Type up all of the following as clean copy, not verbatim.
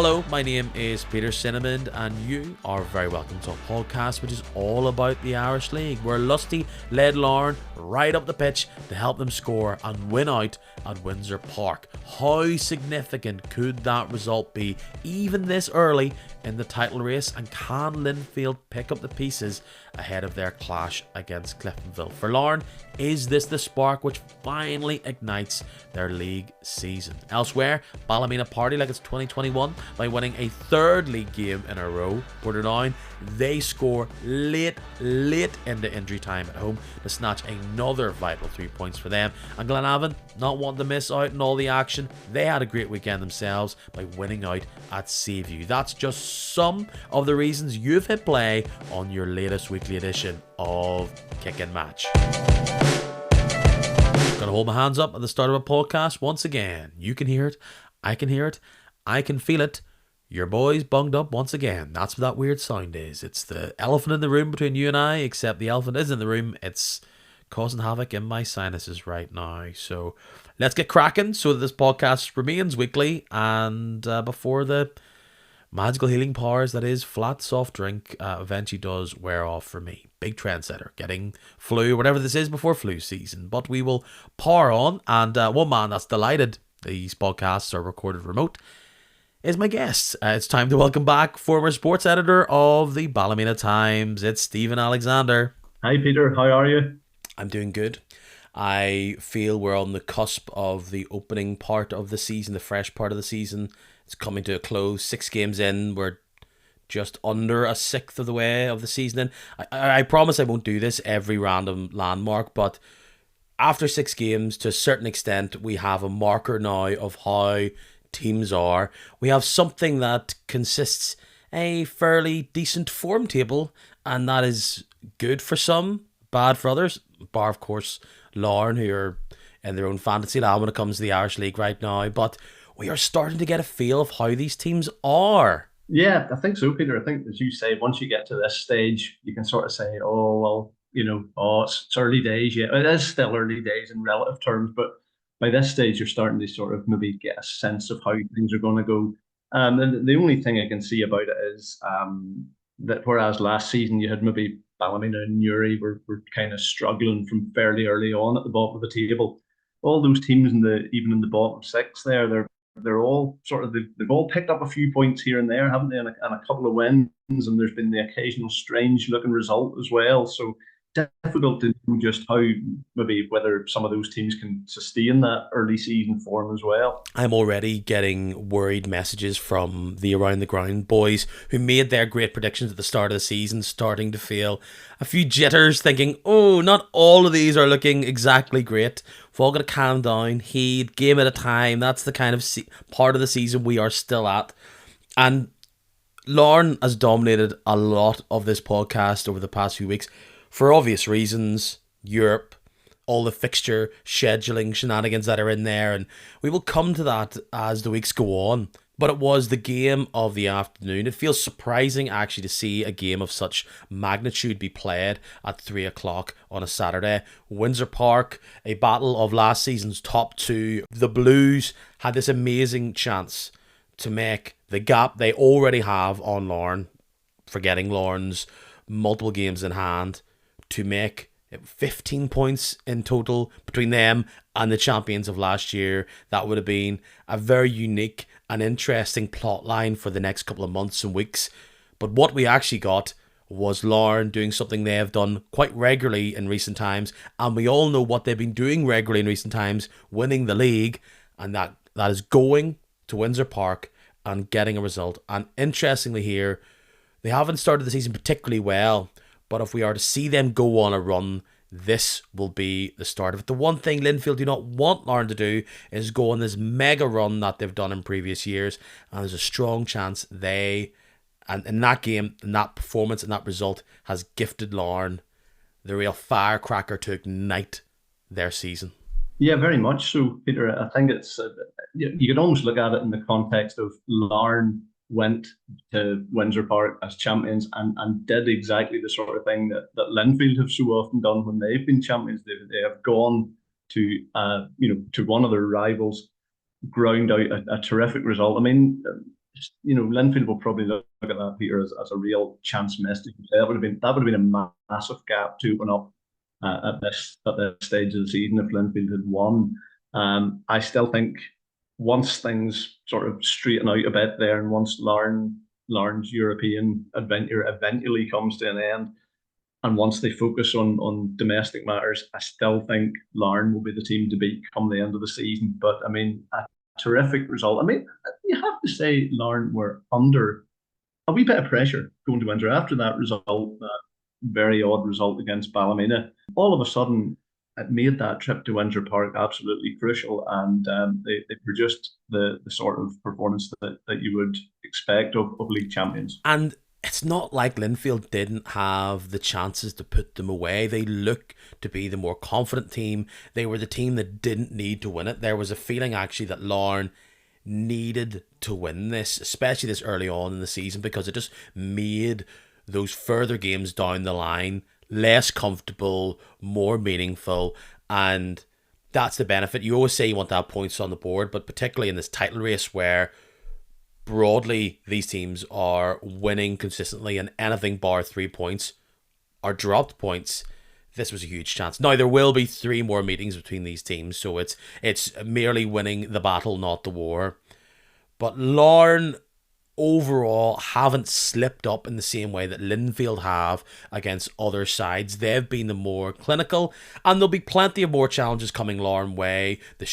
Hello, my name is Peter Cinnamon, and you are very welcome to a podcast which is all about the Irish League, where Lusty led Larne right up the pitch to help them score and win out at Windsor Park. How significant could that result be, even this early in the title race, and can Linfield pick up the pieces ahead of their clash against Cliftonville? For Larne, is this the spark which finally ignites their league season? Elsewhere, Ballymena party like it's 2021 by winning a third league game in a row. Portadown, they score late into injury time at home to snatch another vital 3 points for them. And Glenavon, not wanting to miss out on all the action, they had a great weekend themselves by winning out at Seaview. That's just some of the reasons you've hit play on your latest weekly edition of Kick and Match. Gonna hold my hands up at the start of a podcast once again. You can hear it, I can hear it, I can feel it. Your boy's bunged up once again. That's what that weird sound is. It's the elephant in the room between you and I, except the elephant is in the room. It's causing havoc in my sinuses right now. So let's get cracking so that this podcast remains weekly, and before the magical healing powers that is flat soft drink eventually does wear off for me. Big trendsetter, getting flu, whatever this is, before flu season. But we will power on, and one man that's delighted these podcasts are recorded remote is my guest. It's time to welcome back former sports editor of the Ballymena Times. It's Stephen Alexander. Hi Peter, how are you? I'm doing good. I feel we're on the cusp of the opening part of the season, the fresh part of the season. It's coming to a close. 6 games in, we're just under a sixth of the way of the season. And I promise I won't do this every random landmark, but after 6 games, to a certain extent, we have a marker now of how teams are. We have something that consists a fairly decent form table, and that is good for some, bad for others, bar of course Larne, who are in their own fantasy land when it comes to the Irish League right now. But we are starting to get a feel of how these teams are. Yeah, I think so, Peter. I think, as you say, once you get to this stage, you can sort of say, oh, well, it's early days. Yeah, it is still early days in relative terms, but by this stage, you're starting to sort of maybe get a sense of how things are going to go. And the only thing I can see about it is that whereas last season you had maybe Ballymena and Newry were kind of struggling from fairly early on at the bottom of the table. All those teams even in the bottom 6 there, they're all sort of they've all picked up a few points here and there, haven't they? And a couple of wins, and there's been the occasional strange looking result as well. So difficult to know just how, maybe whether some of those teams can sustain that early season form as well. I'm already getting worried messages from the Around the Ground boys who made their great predictions at the start of the season, starting to feel a few jitters, thinking, oh, not all of these are looking exactly great. We've all got to calm down, heed, game at a time. That's the kind of part of the season we are still at. And Larne has dominated a lot of this podcast over the past few weeks for obvious reasons. Europe, all the fixture scheduling shenanigans that are in there, and we will come to that as the weeks go on. But it was the game of the afternoon. It feels surprising actually to see a game of such magnitude be played at 3 o'clock on a Saturday. Windsor Park, a battle of last season's top 2. The Blues had this amazing chance to make the gap they already have on Larne, forgetting Larne's multiple games in hand, to make 15 points in total between them and the champions of last year. That would have been a very unique and interesting plot line for the next couple of months and weeks. But what we actually got was Larne doing something they have done quite regularly in recent times, and we all know what they've been doing regularly in recent times, winning the league, and that is going to Windsor Park and getting a result. And interestingly here, they haven't started the season particularly well, but if we are to see them go on a run, this will be the start of it. The one thing Linfield do not want Larne to do is go on this mega run that they've done in previous years, and there's a strong chance they, and in that game, and that performance and that result has gifted Larne the real firecracker to ignite their season. Yeah, very much so, Peter. I think it's you could almost look at it in the context of Larne went to Windsor Park as champions and did exactly the sort of thing that Linfield have so often done when they've been champions. They have gone to to one of their rivals, ground out a terrific result. I mean, Linfield will probably look at that, Peter, as a real chance missed. That would have been a massive gap to open up at this stage of the season if Linfield had won. I still think once things sort of straighten out a bit there, and once Larne's European adventure eventually comes to an end, and once they focus on domestic matters, I still think Larne will be the team to beat come the end of the season. But I mean, a terrific result. I mean, you have to say Larne were under a wee bit of pressure going to Windsor after that result, that very odd result against Ballymena. All of a sudden, it made that trip to Windsor Park absolutely crucial, and they produced the sort of performance that you would expect of league champions. And it's not like Linfield didn't have the chances to put them away. They look to be the more confident team. They were the team that didn't need to win it. There was a feeling actually that Larne needed to win this, especially this early on in the season, because it just made those further games down the line less comfortable, more meaningful, and that's the benefit. You always say you want to have points on the board, but particularly in this title race where broadly these teams are winning consistently and anything bar 3 points are dropped points, this was a huge chance. Now there will be 3 more meetings between these teams, so it's merely winning the battle, not the war. But Larne overall haven't slipped up in the same way that Linfield have against other sides. They've been the more clinical, and there'll be plenty of more challenges coming Larne way. The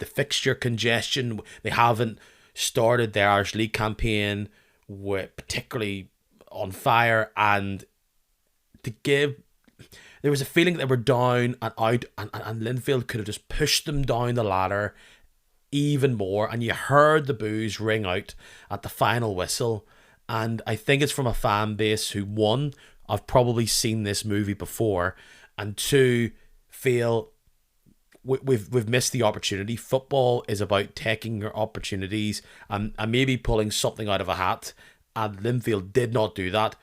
fixture congestion, they haven't started their Irish League campaign with particularly on fire, and to give there was a feeling that they were down and out, and Linfield could have just pushed them down the ladder even more, and you heard the boos ring out at the final whistle. And I think it's from a fan base who, one, I've probably seen this movie before, and two, feel we've missed the opportunity. Football is about taking your opportunities and maybe pulling something out of a hat, and Linfield did not do that,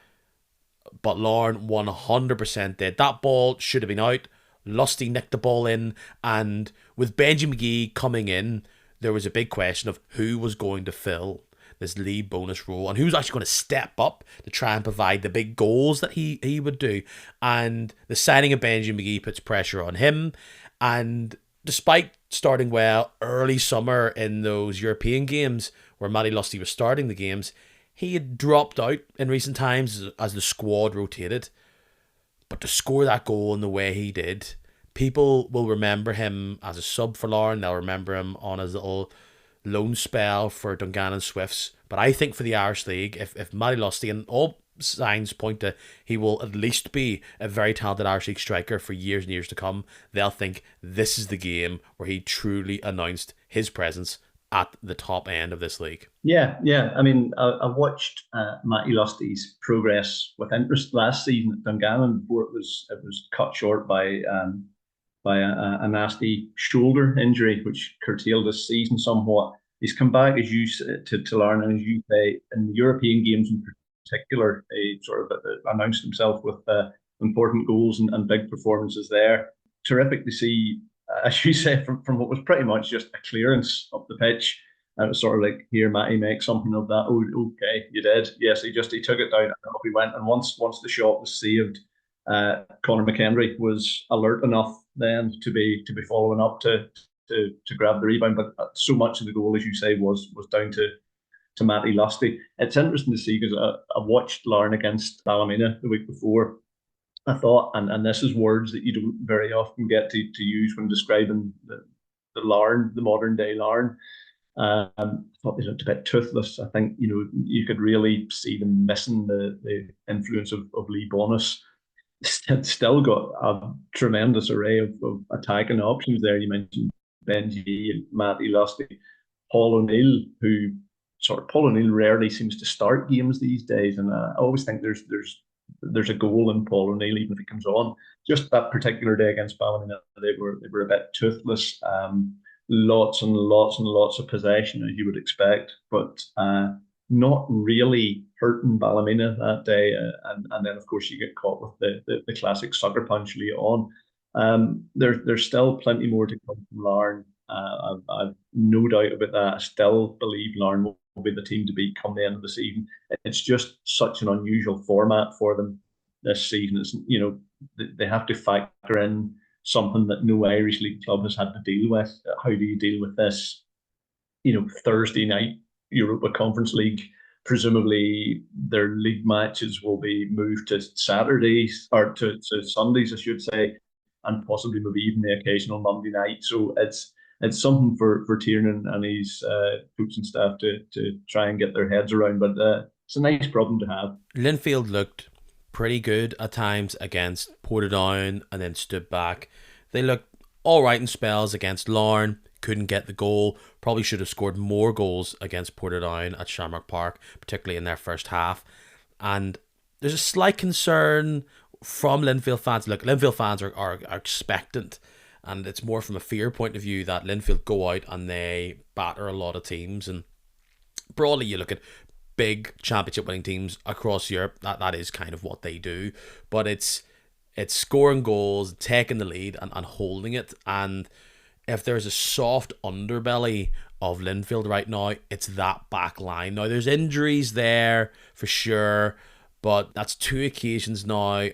but Larne 100% did. That ball should have been out. Lusty nicked the ball in, and with Benji McGee coming in, there was a big question of who was going to fill this lead bonus role and who was actually going to step up to try and provide the big goals that he would do. And the signing of Benji McGee puts pressure on him, and despite starting well early summer in those European games where Matty Lusty was starting the games, he had dropped out in recent times as the squad rotated. But to score that goal in the way he did, people will remember him as a sub for Larne. They'll remember him on his little loan spell for Dungannon Swifts. But I think for the Irish League, if Matty Lusty, and all signs point to he will at least be a very talented Irish League striker for years and years to come, they'll think this is the game where he truly announced his presence at the top end of this league. Yeah, yeah. I mean, I watched Matty Lusty's progress with interest last season at Dungannon before it was cut short by a nasty shoulder injury, which curtailed his season somewhat. He's come back, as you to Larne, and as you say, in the European games in particular, he sort of announced himself with important goals and big performances there. Terrific to see, as you say, from what was pretty much just a clearance up the pitch. And it was sort of like, here, Matty, make something of that. Oh, okay, you did. Yes, he took it down and off he went. And once the shot was saved, Conor McHenry was alert enough then to be following up to grab the rebound. But so much of the goal, as you say, was down to Matty Lusty. It's interesting to see because I watched Larne against Ballymena the week before. I thought, and this is words that you don't very often get to use when describing the Larne, the modern day Larne. I thought they looked a bit toothless. I think you could really see them missing the influence of Lee Bonus. Still got a tremendous array of attacking options there. You mentioned Benji and Matty Lusty, Paul O'Neill, Paul O'Neill rarely seems to start games these days, and I always think there's a goal in Paul O'Neill even if he comes on. Just that particular day against Ballymena, they were a bit toothless. Lots and lots and lots of possession, as you would expect, but not really hurting Ballymena that day. And then, of course, you get caught with the classic sucker punch later on. There's still plenty more to come from Larne. I've no doubt about that. I still believe Larne will be the team to beat come the end of the season. It's just such an unusual format for them this season. It's, they have to factor in something that no Irish league club has had to deal with. How do you deal with this? Thursday night Europa Conference League. Presumably, their league matches will be moved to Saturdays or to Sundays, I should say, and possibly maybe even the occasional Monday night. So it's something for Tiernan and his coaching staff to try and get their heads around. But it's a nice problem to have. Linfield looked pretty good at times against Portadown and then stood back. They looked all right in spells against Larne. Couldn't get the goal. Probably should have scored more goals against Portadown at Shamrock Park, particularly in their first half. And there's a slight concern from Linfield fans. Look, Linfield fans are expectant, and it's more from a fear point of view that Linfield go out and they batter a lot of teams. And broadly, you look at big championship winning teams across Europe, that is kind of what they do. But it's scoring goals, taking the lead, and holding it. And if there's a soft underbelly of Linfield right now, it's that back line. Now, there's injuries there for sure, but that's two occasions now.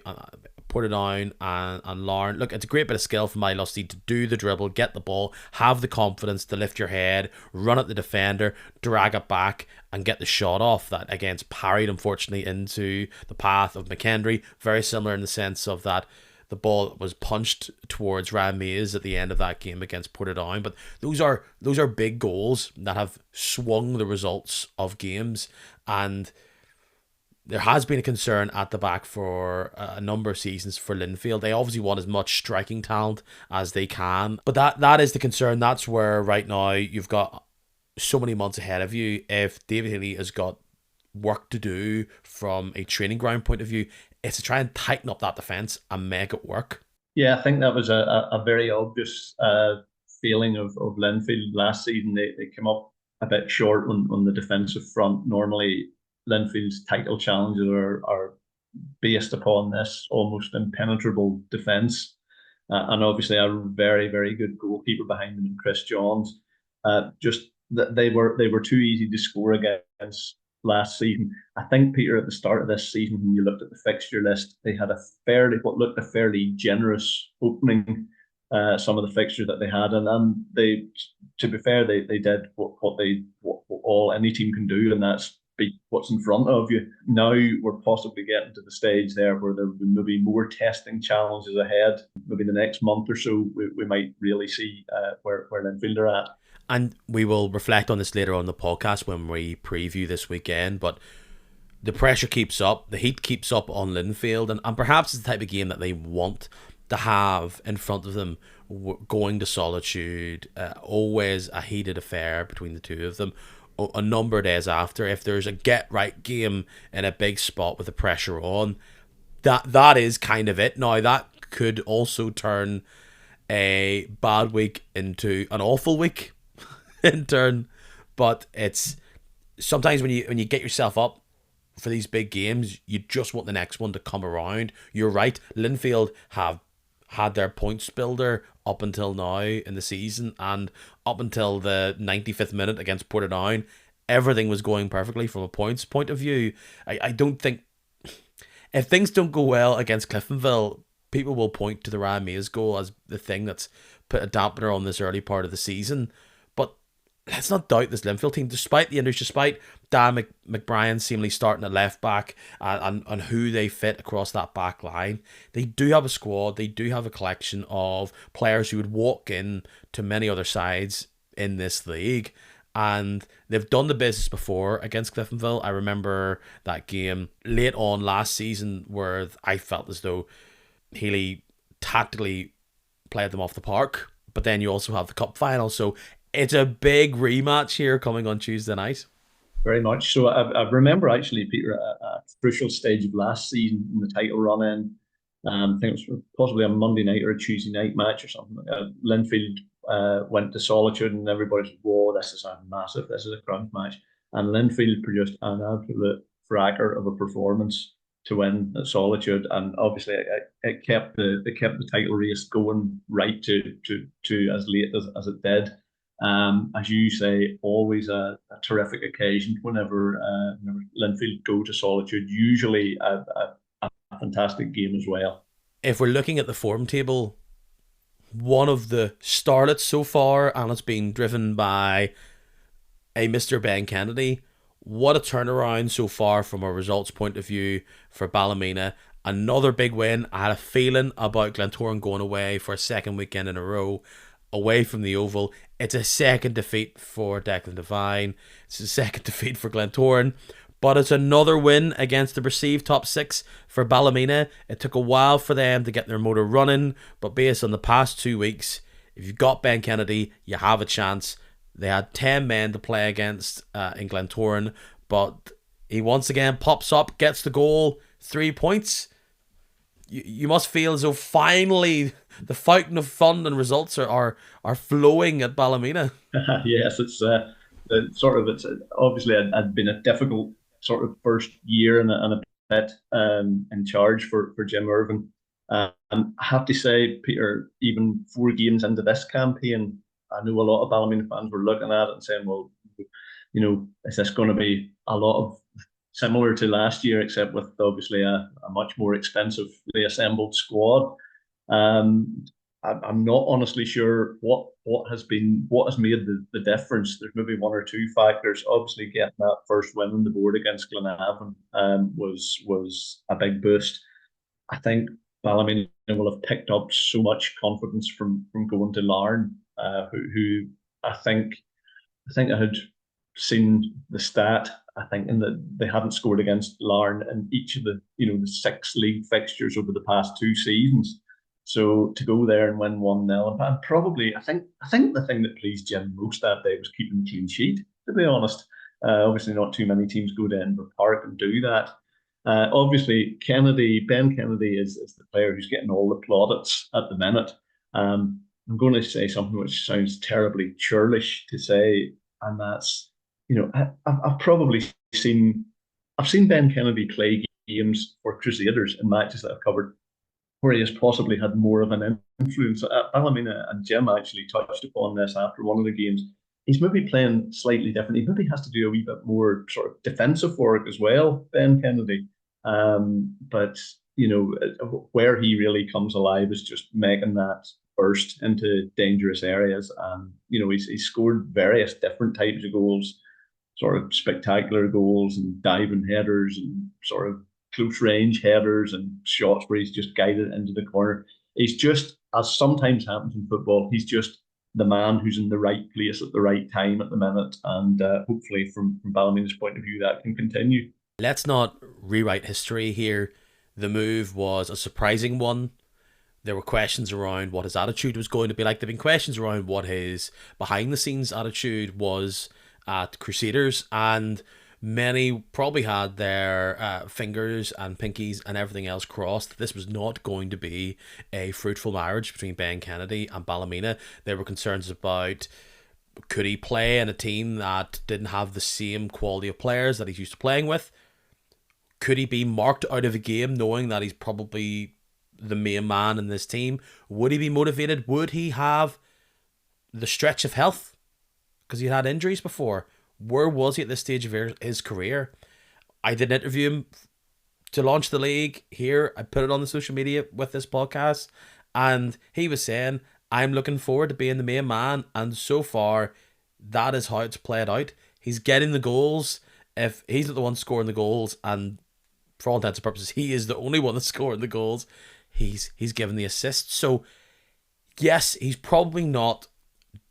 Portadown and Larne. Look, it's a great bit of skill from Lusty to do the dribble, get the ball, have the confidence to lift your head, run at the defender, drag it back, and get the shot off. That, against parried, unfortunately, into the path of McKendry. Very similar in the sense of that the ball was punched towards Ryan Mays at the end of that game against Portadown. But those are big goals that have swung the results of games, and there has been a concern at the back for a number of seasons for Linfield. They obviously want as much striking talent as they can, but that is the concern. That's where right now you've got so many months ahead of you. If David Healy has got work to do from a training ground point of view, it's to try and tighten up that defence and make it work. Yeah, I think that was a very obvious feeling of Linfield last season. They came up a bit short on the defensive front. Normally, Linfield's title challenges are based upon this almost impenetrable defence, and obviously a very, very good goalkeeper behind them in Chris Johns. Just that they were too easy to score against last season. I think, Peter, at the start of this season, when you looked at the fixture list, they had what looked a fairly generous opening. Some of the fixtures that they had, and then they, to be fair, they did what all any team can do, and that's beat what's in front of you. Now we're possibly getting to the stage there where there will be maybe more testing challenges ahead. Maybe the next month or so, we might really see where Linfield are at. And we will reflect on this later on the podcast when we preview this weekend. But the pressure keeps up, the heat keeps up on Linfield, and perhaps it's the type of game that they want to have in front of them, going to Solitude, always a heated affair between the two of them. A number of days after, if there's a get right game in a big spot with the pressure on, that is kind of it. Now, that could also turn a bad week into an awful week in turn, but it's sometimes when you get yourself up for these big games, you just want the next one to come around. You're right, Linfield have had their points builder up until now in the season, and up until the 95th minute against Portadown, everything was going perfectly from a points point of view. I don't think, if things don't go well against Cliftonville, people will point to the Ryan Mays goal as the thing that's put a dampener on this early part of the season. But let's not doubt this Linfield team, despite the injuries, despite Dan McBrien seemingly starting at left back, and who they fit across that back line. They do have a squad, they do have a collection of players who would walk in to many other sides in this league, and they've done the business before against Cliftonville. I remember that game late on last season where I felt as though Healy tactically played them off the park, but then you also have the cup final, so it's a big rematch here coming on Tuesday night. Very much. So I remember actually, Peter, a crucial stage of last season in the title run in. I think it was possibly a Monday night or a Tuesday night match or something. Linfield went to Solitude, and everybody said, "Whoa, this is a crunch match." And Linfield produced an absolute fracker of a performance to win at Solitude, and obviously it kept the title race going right to as late as it did. As you say, always a terrific occasion whenever Linfield go to Solitude. Usually a fantastic game as well. If we're looking at the form table, one of the starlets so far, and it's been driven by a Mr. Ben Kennedy. What a turnaround so far from a results point of view for Ballymena. Another big win. I had a feeling about Glentoran going away for a second weekend in a row away from the Oval. It's a second defeat for Declan Devine. It's a second defeat for Glentoran. But it's another win against the perceived top six for Ballymena. It took a while for them to get their motor running, but based on the past 2 weeks, if you've got Ben Kennedy, you have a chance. They had 10 men to play against in Glentoran, but he once again pops up, gets the goal, 3 points. You must feel as though finally the fountain of fun and results are flowing at Ballymena. Yes, it's obviously had been a difficult sort of first year and a bit in charge for Jim Irvin. I have to say, Peter, even 4 games into this campaign, I know a lot of Ballymena fans were looking at it and saying, well, is this going to be a lot of similar to last year, except with obviously a much more expensively assembled squad? Um, I'm not honestly sure what has made the difference. There's maybe one or two factors. Obviously, getting that first win on the board against Glenavon was a big boost. I think Ballymena will have picked up so much confidence from going to Larne, who I think I had seen the stat. I think in that they hadn't scored against Larne in each of the 6 league fixtures over the past 2 seasons. So to go there and win 1-0, and probably I think the thing that pleased Jim most that day was keeping the clean sheet. To be honest, obviously not too many teams go to Edinburgh Park and do that. Obviously, Ben Kennedy is the player who's getting all the plaudits at the minute. I'm going to say something which sounds terribly churlish to say, and that's, I've probably seen I've seen Ben Kennedy play games for Crusaders in matches that I've covered where he has possibly had more of an influence. Ballymena and Jim actually touched upon this after one of the games. He's maybe playing slightly different. He maybe has to do a wee bit more sort of defensive work as well, Ben Kennedy. But where he really comes alive is just making that burst into dangerous areas. And he's scored various different types of goals, sort of spectacular goals and diving headers and sort of close range headers and shots where he's just guided it into the corner. He's just, as sometimes happens in football, he's just the man who's in the right place at the right time at the minute. And hopefully, from Ballymena's point of view, that can continue. Let's not rewrite history here. The move was a surprising one. There were questions around what his attitude was going to be like. There have been questions around what his behind the scenes attitude was at Crusaders, and many probably had their fingers and pinkies and everything else crossed. This was not going to be a fruitful marriage between Ben Kennedy and Ballymena. There were concerns about, could he play in a team that didn't have the same quality of players that he's used to playing with? Could he be marked out of a game knowing that he's probably the main man in this team? Would he be motivated? Would he have the stretch of health? Because he had injuries before. Where was he at this stage of his career? I did an interview him to launch the league here. I put it on the social media with this podcast, and he was saying, I'm looking forward to being the main man, and so far that is how it's played out. He's getting the goals. If he's not the one scoring the goals, and for all intents and purposes he is the only one that's scoring the goals, he's given the assists. So yes, he's probably not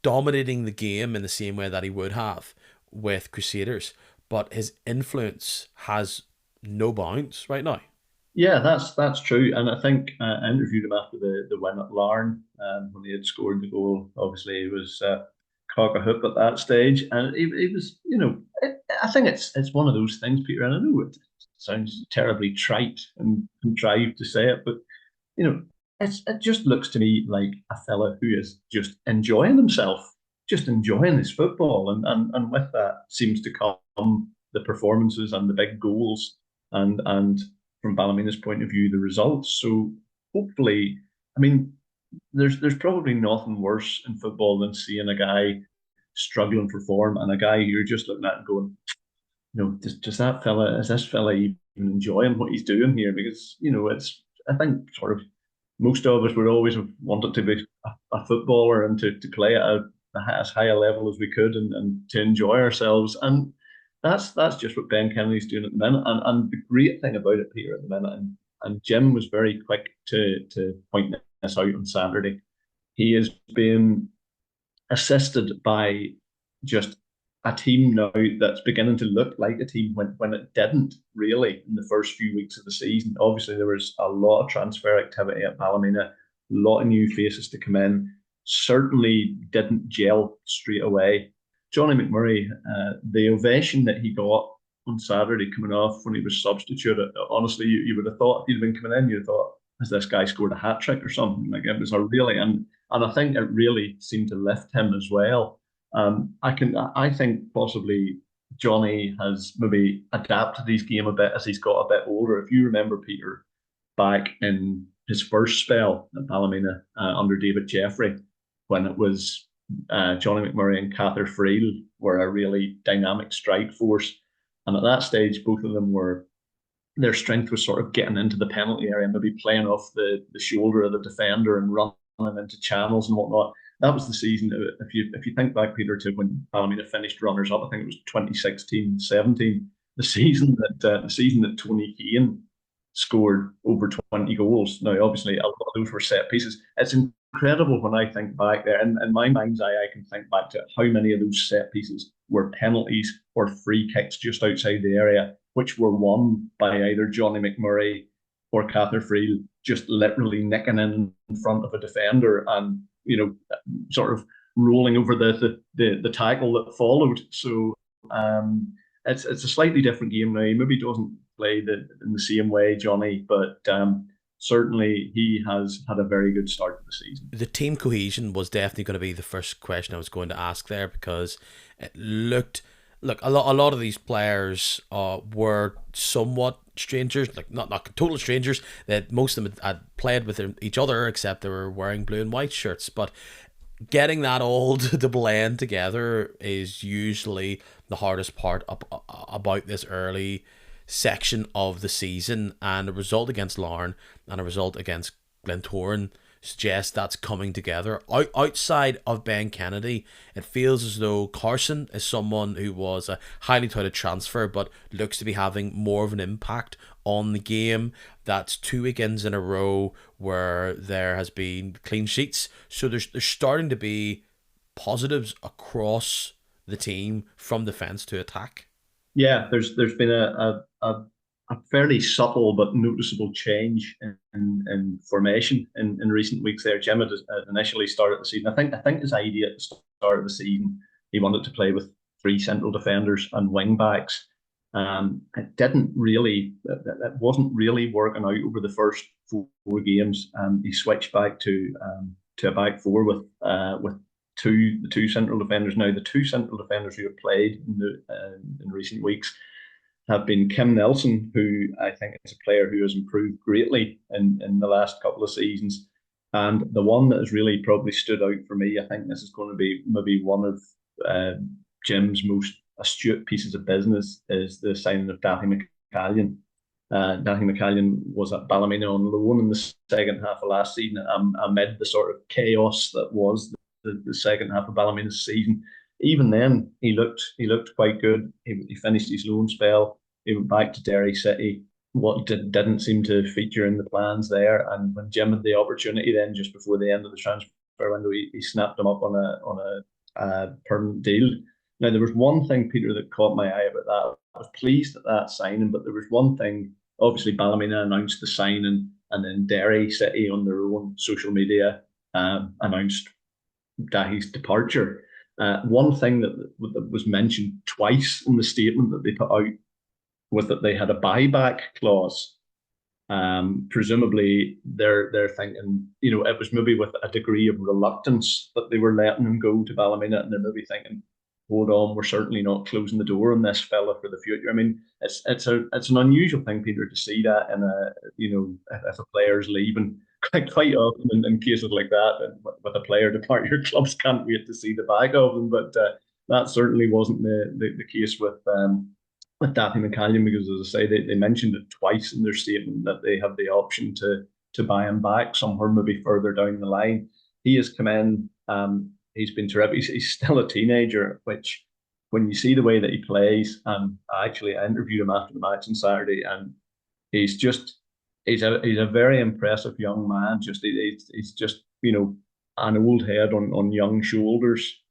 dominating the game in the same way that he would have with Crusaders, but his influence has no bounds right now. Yeah, that's true. And I think I interviewed him after the win at Larne when he had scored the goal. Obviously, he was cock a hoop at that stage, and he was, I think it's one of those things, Peter. And I know it sounds terribly trite and contrived to say it, but it just looks to me like a fella who is just enjoying himself, just enjoying his football, and with that seems to come the performances and the big goals, and from Ballymena's point of view, the results. So hopefully, I mean, there's probably nothing worse in football than seeing a guy struggling for form, and a guy you're just looking at and going, does that fella, is this fella even enjoying what he's doing here? Because, it's, I think, sort of most of us would always have wanted to be a footballer and to play at as high a level as we could and to enjoy ourselves. And that's just what Ben Kennedy's doing at the minute. And the great thing about it, Peter, at the minute, and Jim was very quick to point this out on Saturday. He is being assisted by just a team now that's beginning to look like a team when it didn't really in the first few weeks of the season. Obviously, there was a lot of transfer activity at Ballymena, a lot of new faces to come in. Certainly didn't gel straight away. Johnny McMurray, the ovation that he got on Saturday coming off when he was substituted, honestly, you would have thought if he'd been coming in, you'd have thought, has this guy scored a hat trick or something? Like it was a really, and I think it really seemed to lift him as well. I think possibly Johnny has maybe adapted his game a bit as he's got a bit older. If you remember, Peter, back in his first spell at Ballymena under David Jeffrey, when it was Johnny McMurray and Cather Friel were a really dynamic strike force, and at that stage, both of them were, their strength was sort of getting into the penalty area, maybe playing off the shoulder of the defender and running into channels and whatnot. That was the season. If you think back, Peter, to when Ballymena finished runners up, I think it was 2016-17, the season that Tony Keane scored over 20 goals. Now, obviously, a lot of those were set pieces. It's incredible when I think back there. In my mind's eye, I can think back to how many of those set pieces were penalties or free kicks just outside the area, which were won by either Johnny McMurray or Cather Friel just literally nicking in front of a defender and, sort of rolling over the tackle that followed. So it's a slightly different game now. He maybe doesn't play in the same way, Johnny, but certainly he has had a very good start to the season. The team cohesion was definitely going to be the first question I was going to ask there, because it looked, look, a lot of these players were somewhat strangers, like not total strangers. That most of them had played with each other, except they were wearing blue and white shirts. But getting that all to blend together is usually the hardest part about this early section of the season. And a result against Larne and a result against Glentoran suggest that's coming together. Outside of Ben Kennedy, it feels as though Carson is someone who was a highly touted transfer but looks to be having more of an impact on the game. That's 2 weekends in a row where there has been clean sheets, so there's starting to be positives across the team from defence to attack. Yeah, there's been a fairly subtle but noticeable change in formation in recent weeks. There, Jim had initially started the season. I think his idea at the start of the season, he wanted to play with 3 central defenders and wing backs. It didn't really, it wasn't really working out over the first 4 games. He switched back to a back 4 with the two central defenders. Now, the 2 central defenders who have played in recent weeks have been Kim Nelson, who I think is a player who has improved greatly in the last couple of seasons. And the one that has really probably stood out for me, I think this is going to be maybe one of Jim's most astute pieces of business, is the signing of Daithí McCallion. Daithí McCallion was at Ballymena on loan in the second half of last season, amid the sort of chaos that was the second half of Ballymena's season. Even then, he looked quite good. He finished his loan spell. He went back to Derry City. What didn't seem to feature in the plans there, and when Jim had the opportunity, then just before the end of the transfer window, he snapped him up on a permanent deal. Now, there was one thing, Peter, that caught my eye about that. I was pleased at that signing, but there was one thing. Obviously, Ballymena announced the signing, and then Derry City on their own social media announced Daithí's departure. One thing that was mentioned twice in the statement that they put out was that they had a buyback clause. Presumably, they're thinking, it was maybe with a degree of reluctance that they were letting him go to Ballymena, and they're maybe thinking, hold on, we're certainly not closing the door on this fella for the future. I mean, it's an unusual thing, Peter, to see that in if a player's leaving. Quite often in cases like that, with a player departure, clubs can't wait to see the back of them. But that certainly wasn't the case with Dathy McCallion, because as I say, they mentioned it twice in their statement that they have the option to buy him back somewhere maybe further down the line. He has come in. He's been terrific. He's still a teenager, which when you see the way that he plays, and I interviewed him after the match on Saturday, and he's just he's a very impressive young man. He's just an old head on young shoulders,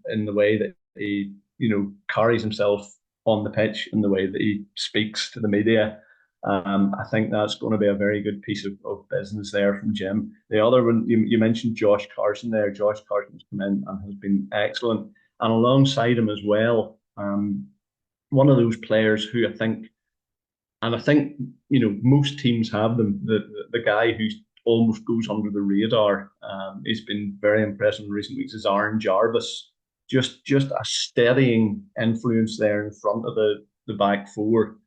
in the way that he carries himself on the pitch and the way that he speaks to the media. I think that's going to be a very good piece of business there from Jim. The other one, you mentioned Josh Carson there. Josh Carson's come in and has been excellent. And alongside him as well, one of those players who I think most teams have them. The guy who almost goes under the radar. He's been very impressive in recent weeks. Is Aaron Jarvis, just a steadying influence there in front of the back four.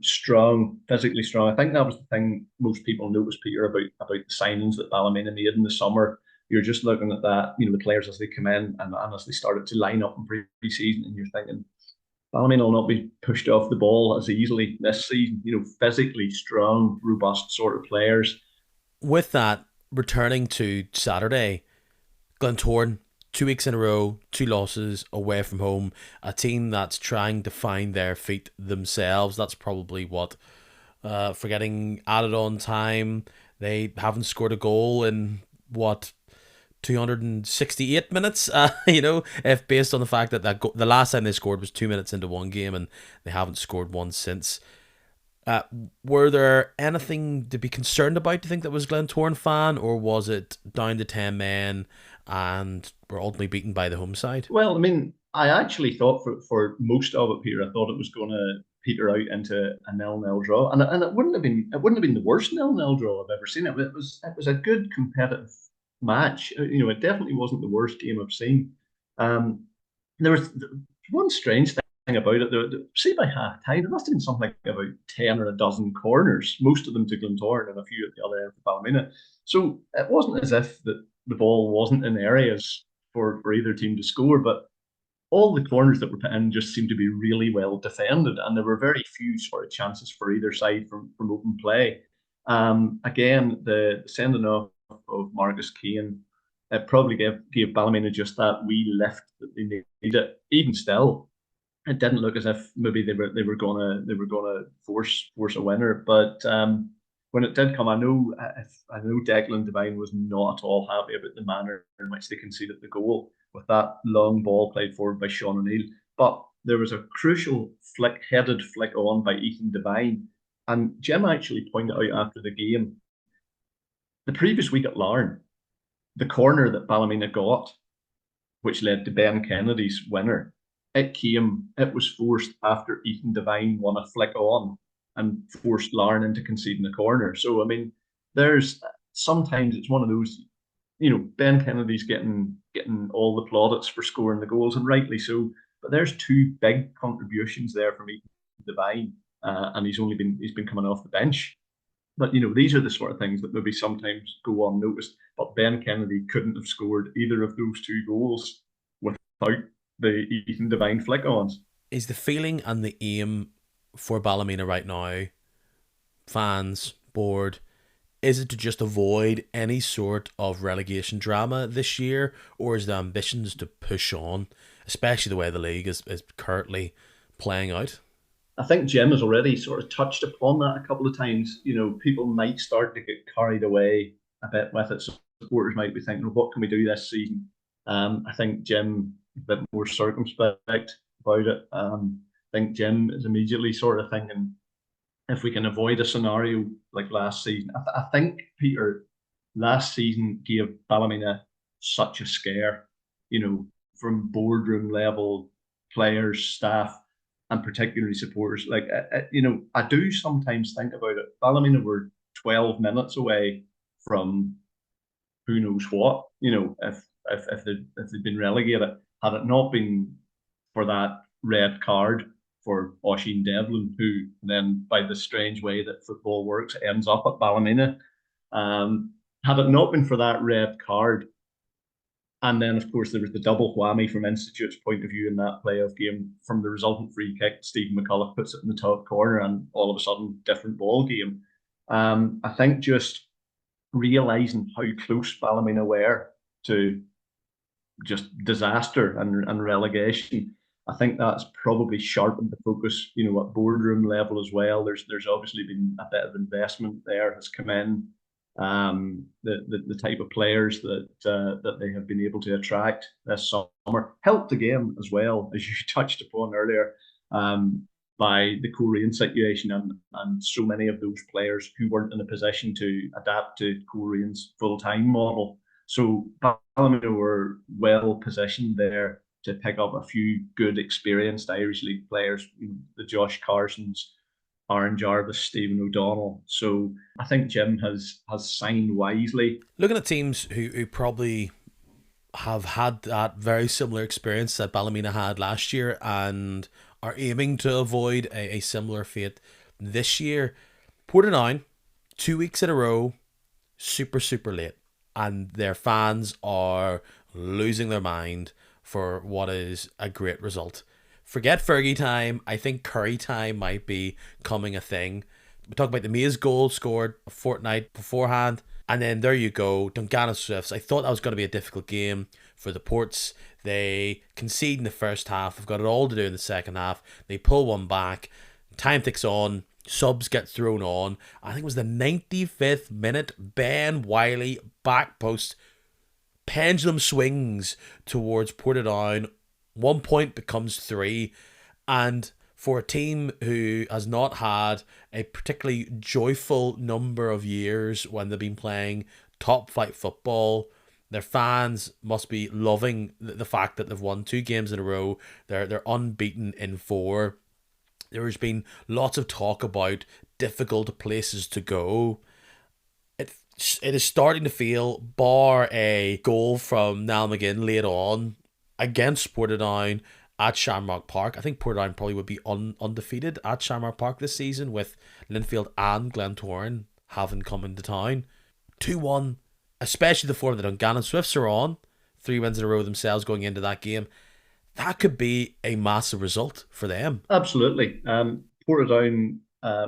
Strong, physically strong. I think that was the thing most people noticed, Peter, about the signings that Ballymena made in the summer. You're just looking at that, the players as they come in and as they started to line up in pre-season, and you're thinking, Ballymena will not be pushed off the ball as easily this season. Physically strong, robust sort of players. With that, returning to Saturday, Glentoran, 2 weeks in a row, 2 losses away from home. A team that's trying to find their feet themselves. That's probably what. For getting added on time, they haven't scored a goal in what 268 minutes. If based on the fact that the last time they scored was 2 minutes into one game, and they haven't scored one since. Were there anything to be concerned about? Do you think that was Glentoran fan, or was it down to 10 men and were ultimately beaten by the home side? Well, I mean, I actually thought for most of it, Peter, I thought it was going to peter out into a 0-0 draw, and it wouldn't have been the worst 0-0 draw I've ever seen. It was a good competitive match. It definitely wasn't the worst game I've seen. Um, there was one strange thing about it. See, by half time, there must have been something like about 10 or a dozen corners, most of them to Glentoran and a few at the other end for Ballymena. So it wasn't as if the ball wasn't in areas for either team to score, but all the corners that were put in just seemed to be really well defended, and there were very few sort of chances for either side from open play. Again, the sending off of Marcus Keane, it probably gave Ballymena just that wee lift that they needed. Even still, it didn't look as if maybe they were gonna force a winner. But when it did come, I know Declan Devine was not at all happy about the manner in which they conceded the goal with that long ball played forward by Sean O'Neill. But there was a crucial headed flick on by Ethan Devine, and Jim actually pointed out after the game, the previous week at Larne, the corner that Ballymena got, which led to Ben Kennedy's winner, it was forced after Ethan Devine won a flick on and forced Larne into conceding a corner. So, I mean, there's sometimes it's one of those, Ben Kennedy's getting all the plaudits for scoring the goals, and rightly so. But there's two big contributions there from Ethan Devine, and he's been coming off the bench. But these are the sort of things that maybe sometimes go unnoticed. But Ben Kennedy couldn't have scored either of those two goals without the Ethan Devine flick-ons. Is the feeling and the aim for Ballymena right now, fans, board, is it to just avoid any sort of relegation drama this year, or is the ambitions to push on, especially the way the league is currently playing out? I think Jim has already sort of touched upon that a couple of times. People might start to get carried away a bit with it. Supporters might be thinking, well, what can we do this season? I think Jim is a bit more circumspect about it. I think Jim is immediately sort of thinking, if we can avoid a scenario like last season. I think, Peter, last season gave Ballymena such a scare, from boardroom level players, staff, and particularly supporters. Like, I do sometimes think about it. Ballymena were 12 minutes away from who knows what. If they'd been relegated, had it not been for that red card for Oisin Devlin, who then, by the strange way that football works, ends up at Ballymena. Had it not been for that red card, And then, of course, there was the double whammy from Institute's point of view in that playoff game. From the resultant free kick, Stephen McCulloch puts it in the top corner, and all of a sudden, different ball game. I think just realizing how close Ballymena were to just disaster and relegation. I think that's probably sharpened the focus, at boardroom level as well. There's obviously been a bit of investment there has come in. The type of players that they have been able to attract this summer helped the game as well, as you touched upon earlier, by the Korean situation and so many of those players who weren't in a position to adapt to Korean's full time model. So Ballymena were well positioned there to pick up a few good, experienced Irish League players, the Josh Carsons, Aaron Jarvis, Stephen O'Donnell. So I think Jim has signed wisely. Looking at teams who probably have had that very similar experience that Ballymena had last year and are aiming to avoid a similar fate this year. Portadown, 2 weeks in a row, super late, and their fans are losing their mind for what is a great result. Forget Fergie time. I think Curry time might be coming a thing. We talk about the Mays goal scored a fortnight beforehand. And then there you go, Dungannon Swifts. I thought that was going to be a difficult game for the Ports. They concede in the first half. They've got it all to do in the second half. They pull one back. Time ticks on. Subs get thrown on. I think it was the 95th minute. Ben Wiley, back post. Pendulum swings towards Portadown. 1 point becomes 3. And for a team who has not had a particularly joyful number of years when they've been playing top flight football, their fans must be loving the fact that they've won 2 games in a row. They're unbeaten in 4. There's been lots of talk about difficult places to go. It is starting to feel, bar a goal from Niall McGinn late on against Portadown at Shamrock Park. I think Portadown probably would be undefeated at Shamrock Park this season, with Linfield and Glentoran having come into town. 2-1, especially the form that Dungannon Swifts are on. 3 wins in a row themselves going into that game. That could be a massive result for them. Absolutely. Portadown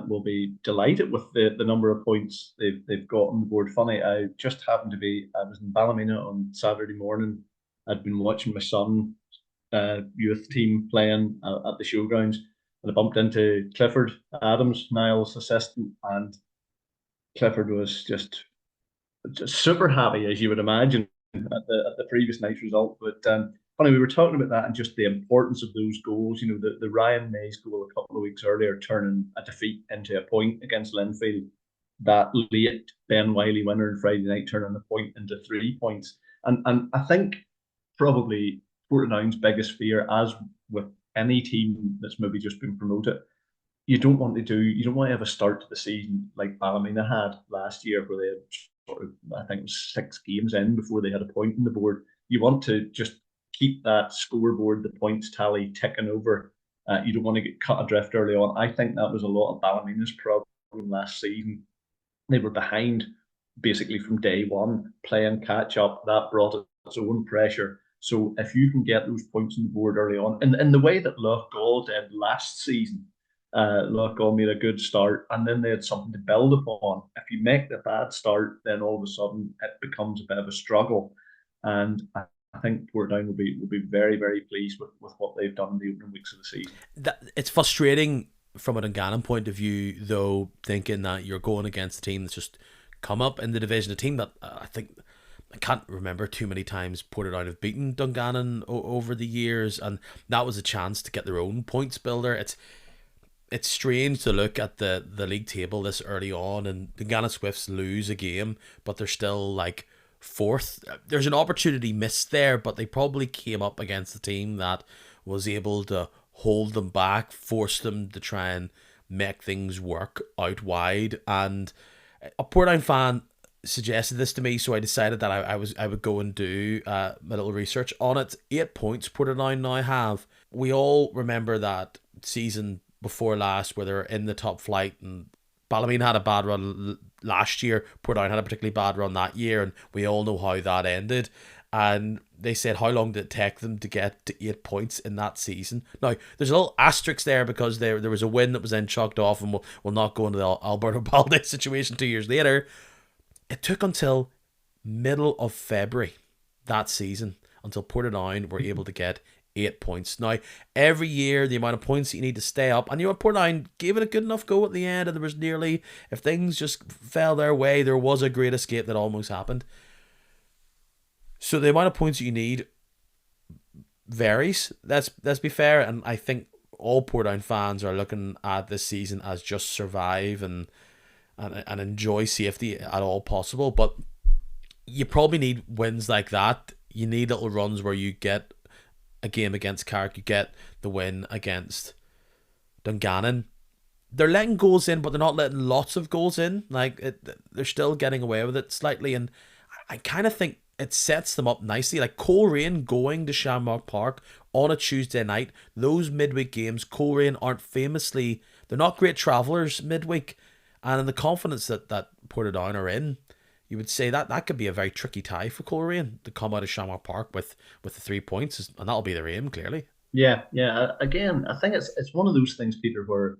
will be delighted with the number of points they've got on the board. Funny, I just happened to I was in Ballymena on Saturday morning. I'd been watching my son youth team playing at the showgrounds, and I bumped into Clifford Adams, Niall's assistant, and Clifford was just super happy, as you would imagine, at the previous night's result. But funny, we were talking about that and just the importance of those goals. The Ryan Mays goal a couple of weeks earlier, turning a defeat into a point against Linfield. That late Ben Wiley winner on Friday night, turning the point into 3 points. And I think probably Portadown's biggest fear, as with any team that's maybe just been promoted, you don't want to have a start to the season like Ballymena had last year, where they had I think it was 6 games in before they had a point on the board. You want to just keep that scoreboard, the points tally ticking over. You don't want to get cut adrift early on. I think that was a lot of Ballymena's problem last season. They were behind basically from day one, playing catch up. That brought its own pressure. So if you can get those points on the board early on, and in the way that Loughgall did last season, Loughgall made a good start, and then they had something to build upon. If you make the bad start, then all of a sudden it becomes a bit of a struggle. And I think Portadown will be very, very pleased with what they've done in the opening weeks of the season. It's frustrating from a Dungannon point of view, though, thinking that you're going against a team that's just come up in the division, a team that I can't remember too many times Portadown have beaten Dungannon over the years, and that was a chance to get their own points builder. It's strange to look at the league table this early on, and Dungannon Swifts lose a game, but they're still like 4th. There's an opportunity missed there, but they probably came up against a team that was able to hold them back, force them to try and make things work out wide. And a Portadown fan suggested this to me, so I decided that I would go and do my little research on it. 8 points Portadown now have. We all remember that season before last where they were in the top flight, and Ballymena had a bad run last year. Portadown had a particularly bad run that year, and we all know how that ended. and they said how long did it take them to get to 8 points in that season. Now, there's a little asterisk there because there was a win that was then chalked off, and we'll not go into the Alberto Valdez situation 2 years later. It took until middle of February that season until Portadown were able to get 8 points. Now, every year, the amount of points that you need to stay up, and you know, Portadown gave it a good enough go at the end, and there was nearly, if things just fell their way, there was a great escape that almost happened. So the amount of points you need varies. Let's be fair, and I think all Portadown fans are looking at this season as just survive and enjoy safety at all possible. But you probably need wins like that. You need little runs where you get a game against Carrick, you get the win against Dungannon. They're letting goals in, but they're not letting lots of goals in. They're still getting away with it slightly, and I kind of think it sets them up nicely. Like Coleraine going to Shamrock Park on a Tuesday night, those midweek games, Coleraine aren't famously, they're not great travellers midweek, and in the confidence that Portadown are in, you would say that could be a very tricky tie for Coleraine to come out of Shamrock Park with the 3 points, and that'll be their aim, clearly. Yeah, yeah. Again, I think it's one of those things, Peter, where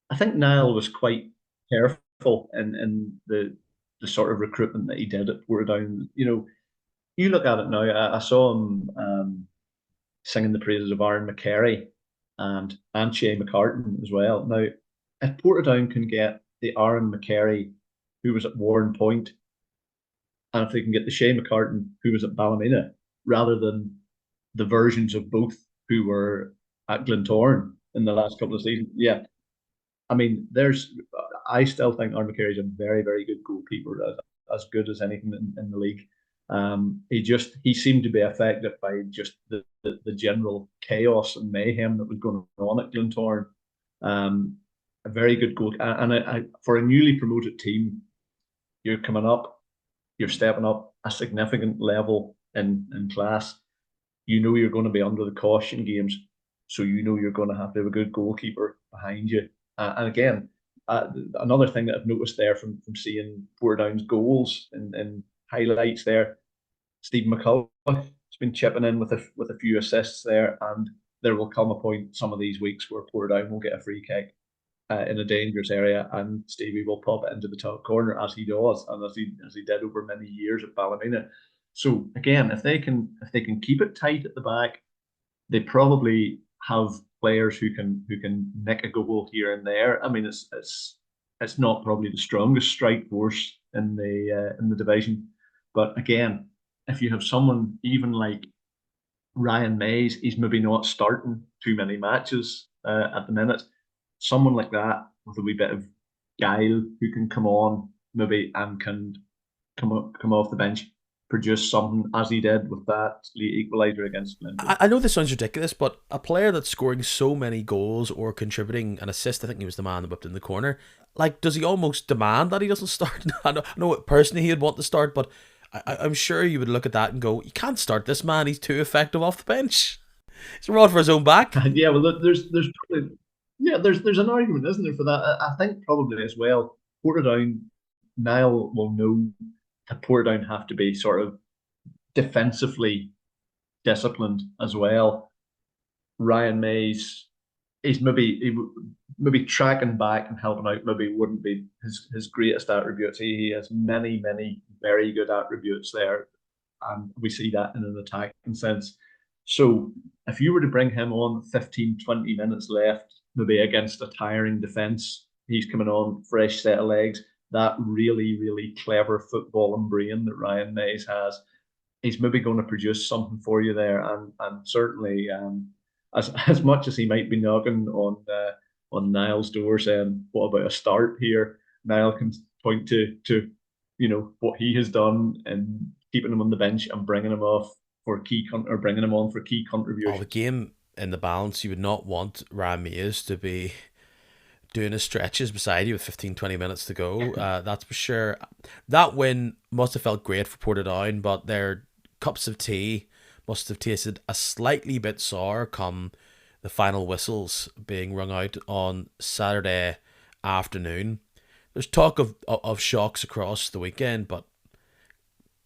I think Niall was quite careful in the sort of recruitment that he did at Portadown. You know, you look at it now. I saw him singing the praises of Aaron McCary and Shea McCartan as well. Now, if Portadown can get the Aaron McCary who was at Warren Point, and if they can get the Shea McCartan who was at Ballymena, rather than the versions of both who were at Glentoran in the last couple of seasons, yeah, I mean, I still think Aaron McCary is a very, very good goalkeeper, as good as anything in the league. He seemed to be affected by just the general chaos and mayhem that was going on at Glentoran. A very good goal, and for a newly promoted team, you're coming up, you're stepping up a significant level in class. You know you're going to be under the caution games, so you know you're going to have a good goalkeeper behind you. And again, another thing that I've noticed there from seeing Portadown's goals and highlights there, Stephen McCullough has been chipping in with a few assists there, and there will come a point some of these weeks where Portadown will get a free kick in a dangerous area, and Stevie will pop it into the top corner as he does, and as he did over many years at Ballymena. So again, if they can keep it tight at the back, they probably have players who can nick a goal here and there. I mean, it's not probably the strongest strike force in the division, but again, if you have someone even like Ryan Mays, he's maybe not starting too many matches at the minute. Someone like that with a wee bit of guile who can come on maybe and can come off the bench, produce something as he did with that late equaliser against Lincoln. I know this sounds ridiculous, but a player that's scoring so many goals or contributing an assist, I think he was the man that whipped in the corner, like, does he almost demand that he doesn't start? I know personally he'd want to start, but I'm sure you would look at that and go, you can't start this man, he's too effective off the bench. He's a rod for his own back. Yeah, well, there's an argument, isn't there, for that? I think probably as well, Portadown, Niall will know that Portadown have to be sort of defensively disciplined as well. Ryan Mays, maybe tracking back and helping out maybe wouldn't be his greatest attributes. He has many very good attributes there, and we see that in an attacking sense. So if you were to bring him on 15, 20 minutes left, maybe against a tiring defence, he's coming on fresh set of legs. That really, really clever football and brain that Ryan Mays has, he's maybe going to produce something for you there, and certainly as much as he might be knocking on Niall's door saying, "What about a start here?" Niall can point to what he has done and keeping him on the bench and bringing him off for bringing him on for key contributions. The game in the balance, you would not want Ryan Mays to be doing his stretches beside you with 15, 20 minutes to go. That's for sure. That win must have felt great for Portadown, but their cups of tea must have tasted a slightly bit sour come the final whistles being rung out on Saturday afternoon. There's talk of shocks across the weekend, but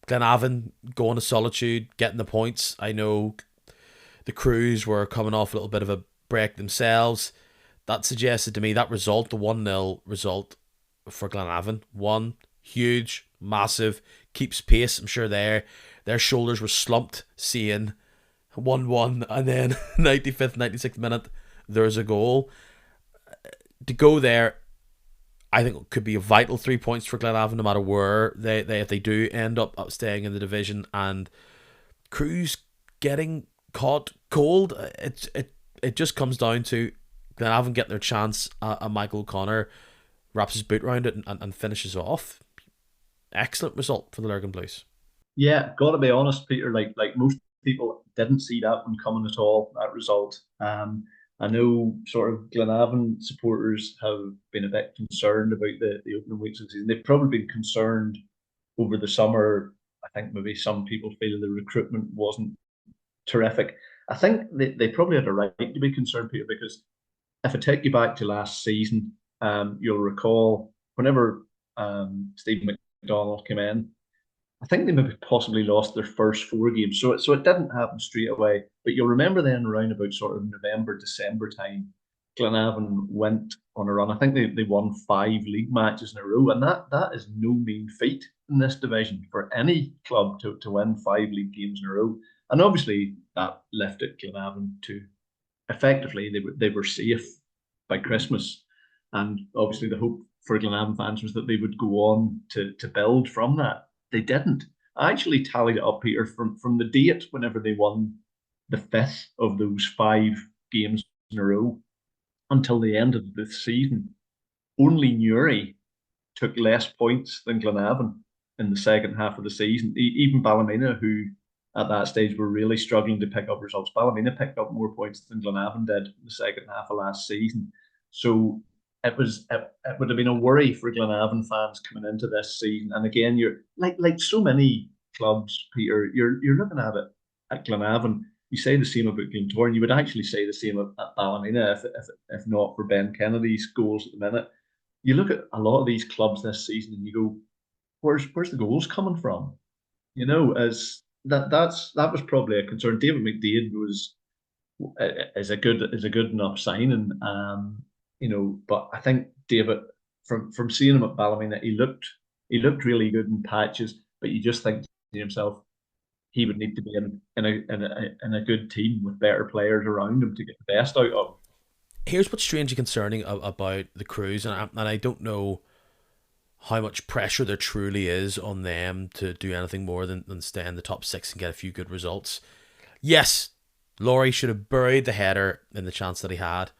Glenavon going to Solitude, getting the points. I know the Crews were coming off a little bit of a break themselves. That suggested to me that result, the 1-0 result for Glenavon, one huge, massive, keeps pace. I'm sure their shoulders were slumped seeing 1-1, and then 95th, 96th minute, there's a goal. To go there, I think it could be a vital 3 points for Glenavon, no matter where they if they do end up staying in the division. And Crews getting caught cold, it just comes down to Glenavon getting their chance, and Michael O'Connor wraps his boot around it and finishes off. Excellent result for the Lurgan Blues. Yeah, got to be honest, Peter. Like most people didn't see that one coming at all. That result. I know sort of Glenavon supporters have been a bit concerned about the opening weeks of the season. They've probably been concerned over the summer. I think maybe some people feel the recruitment wasn't terrific. I think they probably had a right to be concerned, Peter, because if I take you back to last season, you'll recall whenever Stephen McDonald came in, I think they maybe possibly lost their first 4 games. So it didn't happen straight away. But you'll remember then around about sort of November, December time, Glenavon went on a run. I think they won 5 league matches in a row. And that is no mean feat in this division for any club to win 5 league games in a row. And obviously that lifted Glenavon to effectively they were safe by Christmas. And obviously the hope for Glenavon fans was that they would go on to build from that. They didn't. I actually tallied it up, Peter, from the date whenever they won the fifth of those 5 games in a row until the end of the season. Only Newry took less points than Glenavon in the second half of the season. Even Ballymena, who at that stage were really struggling to pick up results, Ballymena picked up more points than Glenavon did in the second half of last season. So it would have been a worry for Glenavon fans coming into this season. And again, you're like so many clubs, Peter. You're looking at it at Glenavon. You say the same about Glentoran. You would actually say the same at Ballymena if not for Ben Kennedy's goals at the minute. You look at a lot of these clubs this season and you go, where's the goals coming from? As that was probably a concern. David McDade was is a good enough signing. But I think David, from seeing him at Ballymena, he looked really good in patches, but you just think to yourself he would need to be in a good team with better players around him to get the best out of him. Here's what's strangely concerning about the Crews, and I don't know how much pressure there truly is on them to do anything more than stay in the top six and get a few good results. Yes, Laurie should have buried the header in the chance that he had,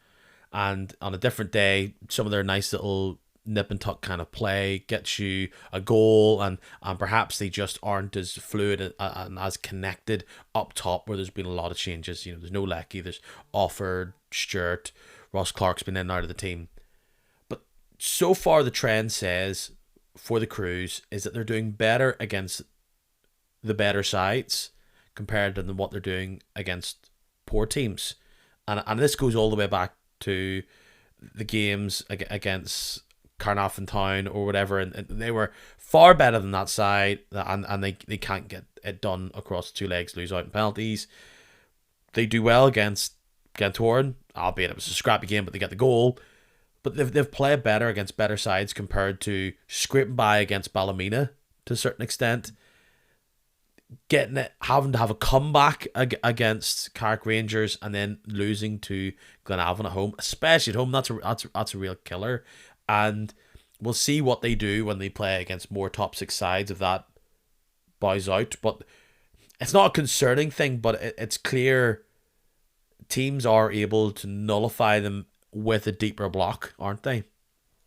and on a different day, some of their nice little nip and tuck kind of play gets you a goal, and perhaps they just aren't as fluid and as connected up top where there's been a lot of changes. There's no Lecky, there's Offord, Stewart, Ross Clark's been in and out of the team. But so far the trend says for the Crews is that they're doing better against the better sides compared to what they're doing against poor teams. And this goes all the way back to the games against Carnarvon Town or whatever, and they were far better than that side, and they can't get it done across 2 legs, lose out in penalties. They do well against Glentoran, albeit it was a scrappy game, but they get the goal. But they've played better against better sides compared to scraping by against Ballymena to a certain extent. Having to have a comeback against Carrick Rangers and then losing to Glenavon at home, especially at home, that's a real killer. And we'll see what they do when they play against more top six sides if that bows out. But it's not a concerning thing, but it's clear teams are able to nullify them with a deeper block, aren't they?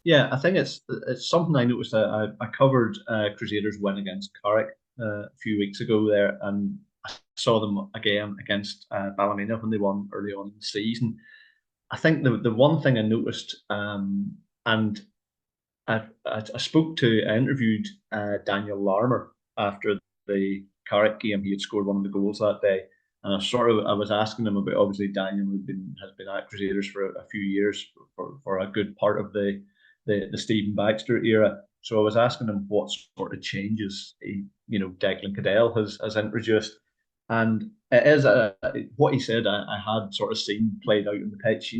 Yeah, I think it's something I noticed. I covered Crusaders win against Carrick a few weeks ago there, and I saw them again against Ballymena when they won early on in the season. I think the one thing I noticed, and I interviewed Daniel Larne after the Carrick game. He had scored one of the goals that day, and I was asking him about, obviously Daniel has been at Crusaders for a few years for a good part of the Stephen Baxter era. So I was asking him what sort of changes Declan Cadell has introduced, and it is what he said. I had sort of seen played out on the pitch.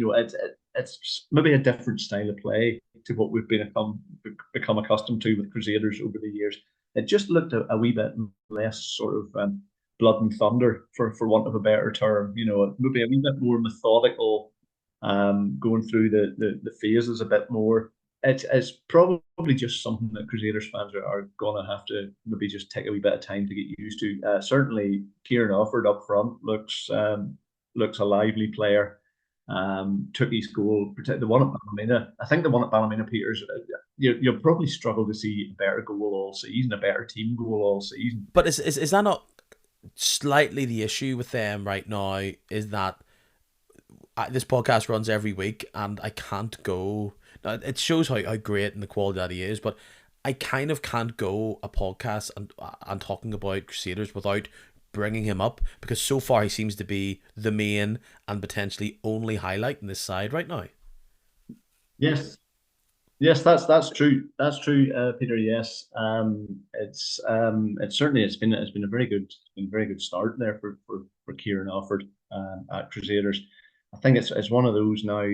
It's maybe a different style of play to what we've become accustomed to with Crusaders over the years. It just looked a wee bit less sort of blood and thunder, for want of a better term. Maybe a wee bit more methodical, going through the phases a bit more. It's probably just something that Crusaders fans are going to have to maybe just take a wee bit of time to get used to. Certainly, Kieran Offord up front looks a lively player. Took his goal, the one at Ballymena. I think the one at Ballymena, Peters, you'll probably struggle to see a better goal all season, a better team goal all season. But is that not slightly the issue with them right now? Is that this podcast runs every week, and I can't go. Now, it shows how great and the quality that he is, but I kind of can't go a podcast and talking about Crusaders without bringing him up, because so far he seems to be the main and potentially only highlight in this side right now. Yes, yes, that's true. That's true, Peter. Yes, it's certainly it's been a very good start there for Kieran Offord at Crusaders. I think it's one of those now,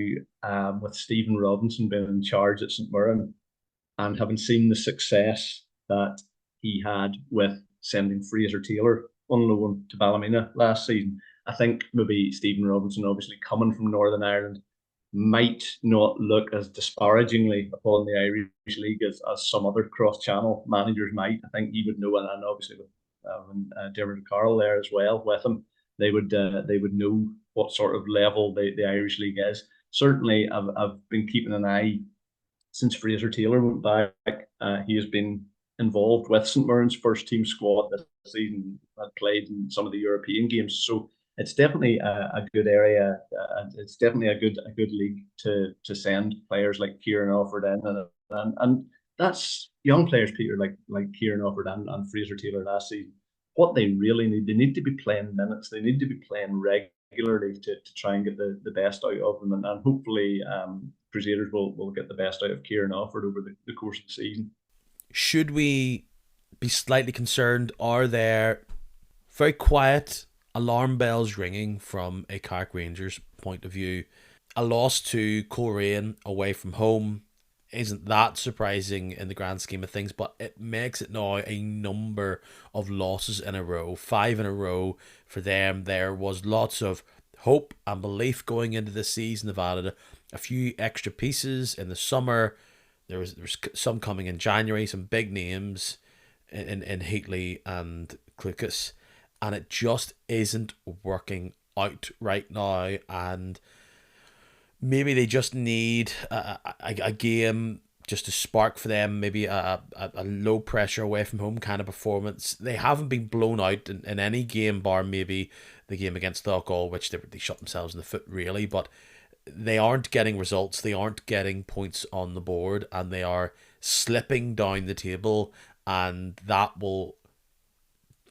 with Stephen Robinson being in charge at St Mirren and having seen the success that he had with sending Fraser Taylor on loan to Ballymena last season. I think maybe Stephen Robinson, obviously coming from Northern Ireland, might not look as disparagingly upon the Irish League as some other cross-channel managers might. I think he would know, and obviously with Dermot Carroll there as well with him, they would know what sort of level the Irish League is. Certainly, I've been keeping an eye since Fraser Taylor went back. He has been involved with St Mirren's first team squad this season, had played in some of the European games. So it's definitely a good area. It's definitely a good league to send players like Kieran Offord in, and that's young players, Peter, like Kieran Offord and Fraser Taylor last season. What they need to be playing minutes. They need to be playing regularly to try and get the best out of them, and hopefully Crusaders will get the best out of Kieran Offord over the course of the season. Should we be slightly concerned? Are there very quiet alarm bells ringing from a Carrick Rangers point of view? A loss to Coleraine away from home isn't that surprising in the grand scheme of things, but it makes it now a number of losses in a row, 5 in a row for them. There was lots of hope and belief going into this season. They've added a few extra pieces in the summer. There's some coming in January, some big names in Heatley and Clucas, and it just isn't working out right now. And maybe they just need a game just to spark for them, maybe a low pressure away from home kind of performance. They haven't been blown out in any game, bar maybe the game against Loughgall, which they shot themselves in the foot really, but they aren't getting results, they aren't getting points on the board, and they are slipping down the table, and that will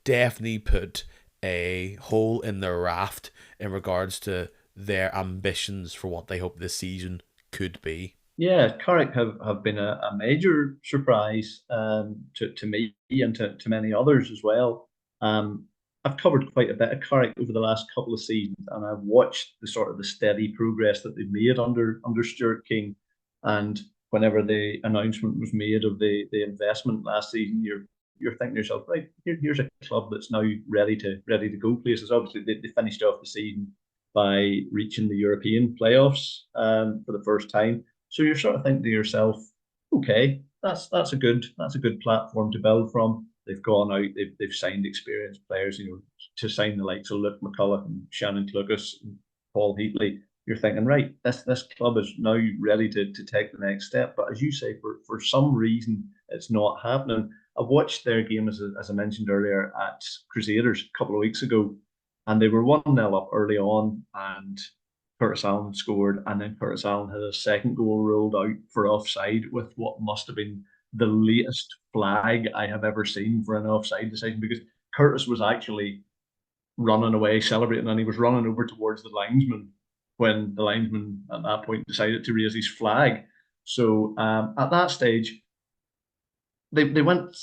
definitely put a hole in their raft in regards to their ambitions for what they hope this season could be. Yeah, Carrick have been a major surprise, to me and to many others as well. I've covered quite a bit of Carrick over the last couple of seasons, and I've watched the sort of the steady progress that they've made under Stuart King. And whenever the announcement was made of the investment last season, you're thinking to yourself, right, here's a club that's now ready to go places. Obviously, they finished off the season by reaching the European playoffs, for the first time. So you're sort of thinking to yourself, okay, that's a good platform to build from. They've gone out, they've signed experienced players, to sign the likes of Luke McCulloch and Shannon Clucas and Paul Heatley. You're thinking, right, this club is now ready to take the next step. But as you say, for some reason, it's not happening. I've watched their game, as I mentioned earlier, at Crusaders a couple of weeks ago, and they were 1-0 up early on, and Curtis Allen scored, and then Curtis Allen had a second goal ruled out for offside with what must have been the latest flag I have ever seen for an offside decision, because Curtis was actually running away celebrating, and he was running over towards the linesman when the linesman at that point decided to raise his flag. So at that stage, they went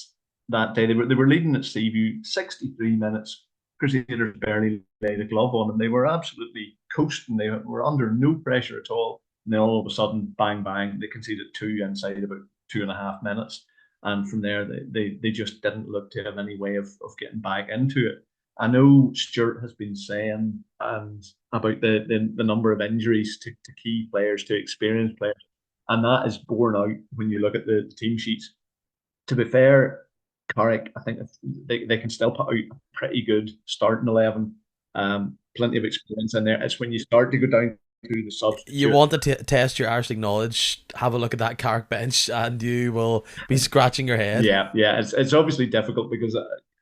that day. They were leading at Seaview 63 minutes. Crusaders barely laid a glove on them. They were absolutely coasting. They were under no pressure at all. And then all of a sudden, bang bang, they conceded two inside about 2.5 minutes. And from there, they just didn't look to have any way of getting back into it. I know Stuart has been saying about the number of injuries to key players, to experienced players, and that is borne out when you look at the team sheets. To be fair, Carrick, I think they can still put out a pretty good starting 11. Plenty of experience in there. It's when you start to go down to the You substitute. want to test your Irish League knowledge, have a look at that Carrick bench, and you will be scratching your head. Yeah. It's obviously difficult because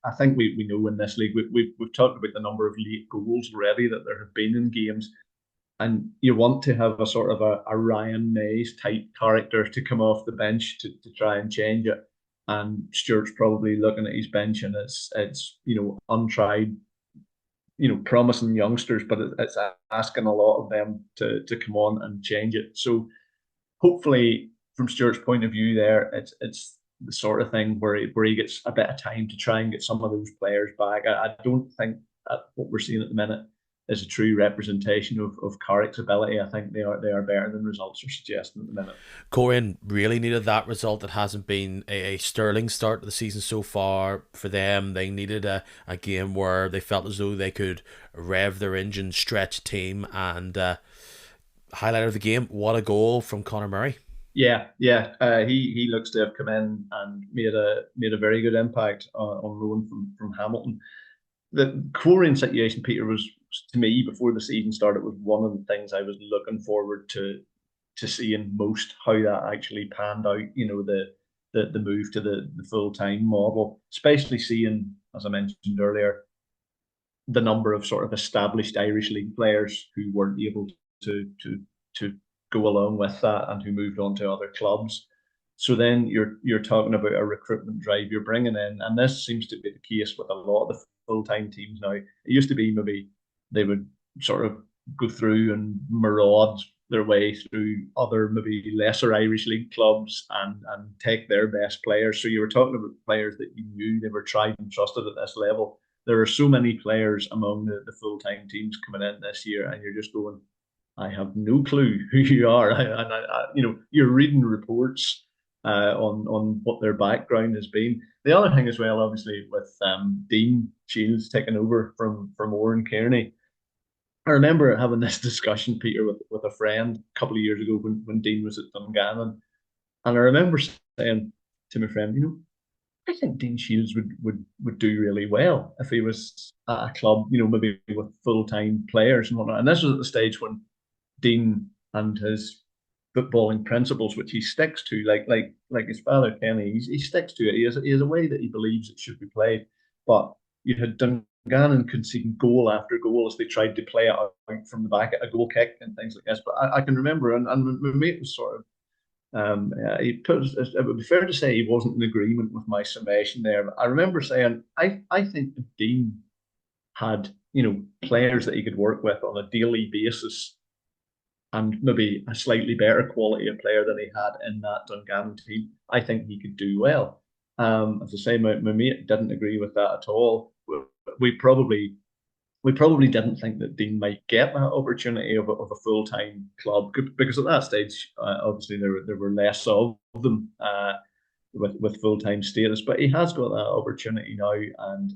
I think we know in this league we've talked about the number of late goals already that there have been in games, and you want to have a sort of a Ryan Mays type character to come off the bench to try and change it. And Stuart's probably looking at his bench, and it's untried, promising youngsters, but it's asking a lot of them to come on and change it. So hopefully, from Stuart's point of view, there it's the sort of thing where he gets a bit of time to try and get some of those players back. I don't think that what we're seeing at the minute is a true representation of Carrick's ability. I think they are better than results are suggesting at the minute. Corin really needed that result. It hasn't been a sterling start to the season so far for them. They needed a game where they felt as though they could rev their engine, stretch team, and highlight of the game, what a goal from Conor Murray. Yeah. He looks to have come in and made a very good impact on loan from Hamilton. The Korean situation, Peter, was to me before the season started was one of the things I was looking forward to seeing most how that actually panned out. The move to the full time model, especially seeing, as I mentioned earlier, the number of sort of established Irish League players who weren't able to go along with that and who moved on to other clubs. So then you're talking about a recruitment drive you're bringing in, and this seems to be the case with a lot of the full time teams now. It used to be maybe they would sort of go through and maraud their way through other maybe lesser Irish League clubs and take their best players. So you were talking about players that you knew they were tried and trusted at this level. There are so many players among the full time teams coming in this year, and you're just going, I have no clue who you are. You're reading reports on what their background has been. The other thing as well, obviously, with Dean Shields taking over from Oran Kearney. I remember having this discussion, Peter, with a friend a couple of years ago when Dean was at Dungannon, and I remember saying to my friend, I think Dean Shields would do really well if he was at a club, maybe with full time players and whatnot. And this was at the stage when Dean and his footballing principles, which he sticks to, like his father Kenny, he sticks to it. He has a way that he believes it should be played. But you had Dungannon conceding goal after goal as they tried to play it out from the back at a goal kick and things like this. But I can remember, and my mate was sort of it would be fair to say he wasn't in agreement with my summation there. But I remember saying, I think if Dean had, players that he could work with on a daily basis and maybe a slightly better quality of player than he had in that Dungannon team, I think he could do well. As I say, my mate didn't agree with that at all. We probably we probably didn't think that Dean might get that opportunity of a full time club because at that stage, obviously there were less of them with full time status. But he has got that opportunity now, and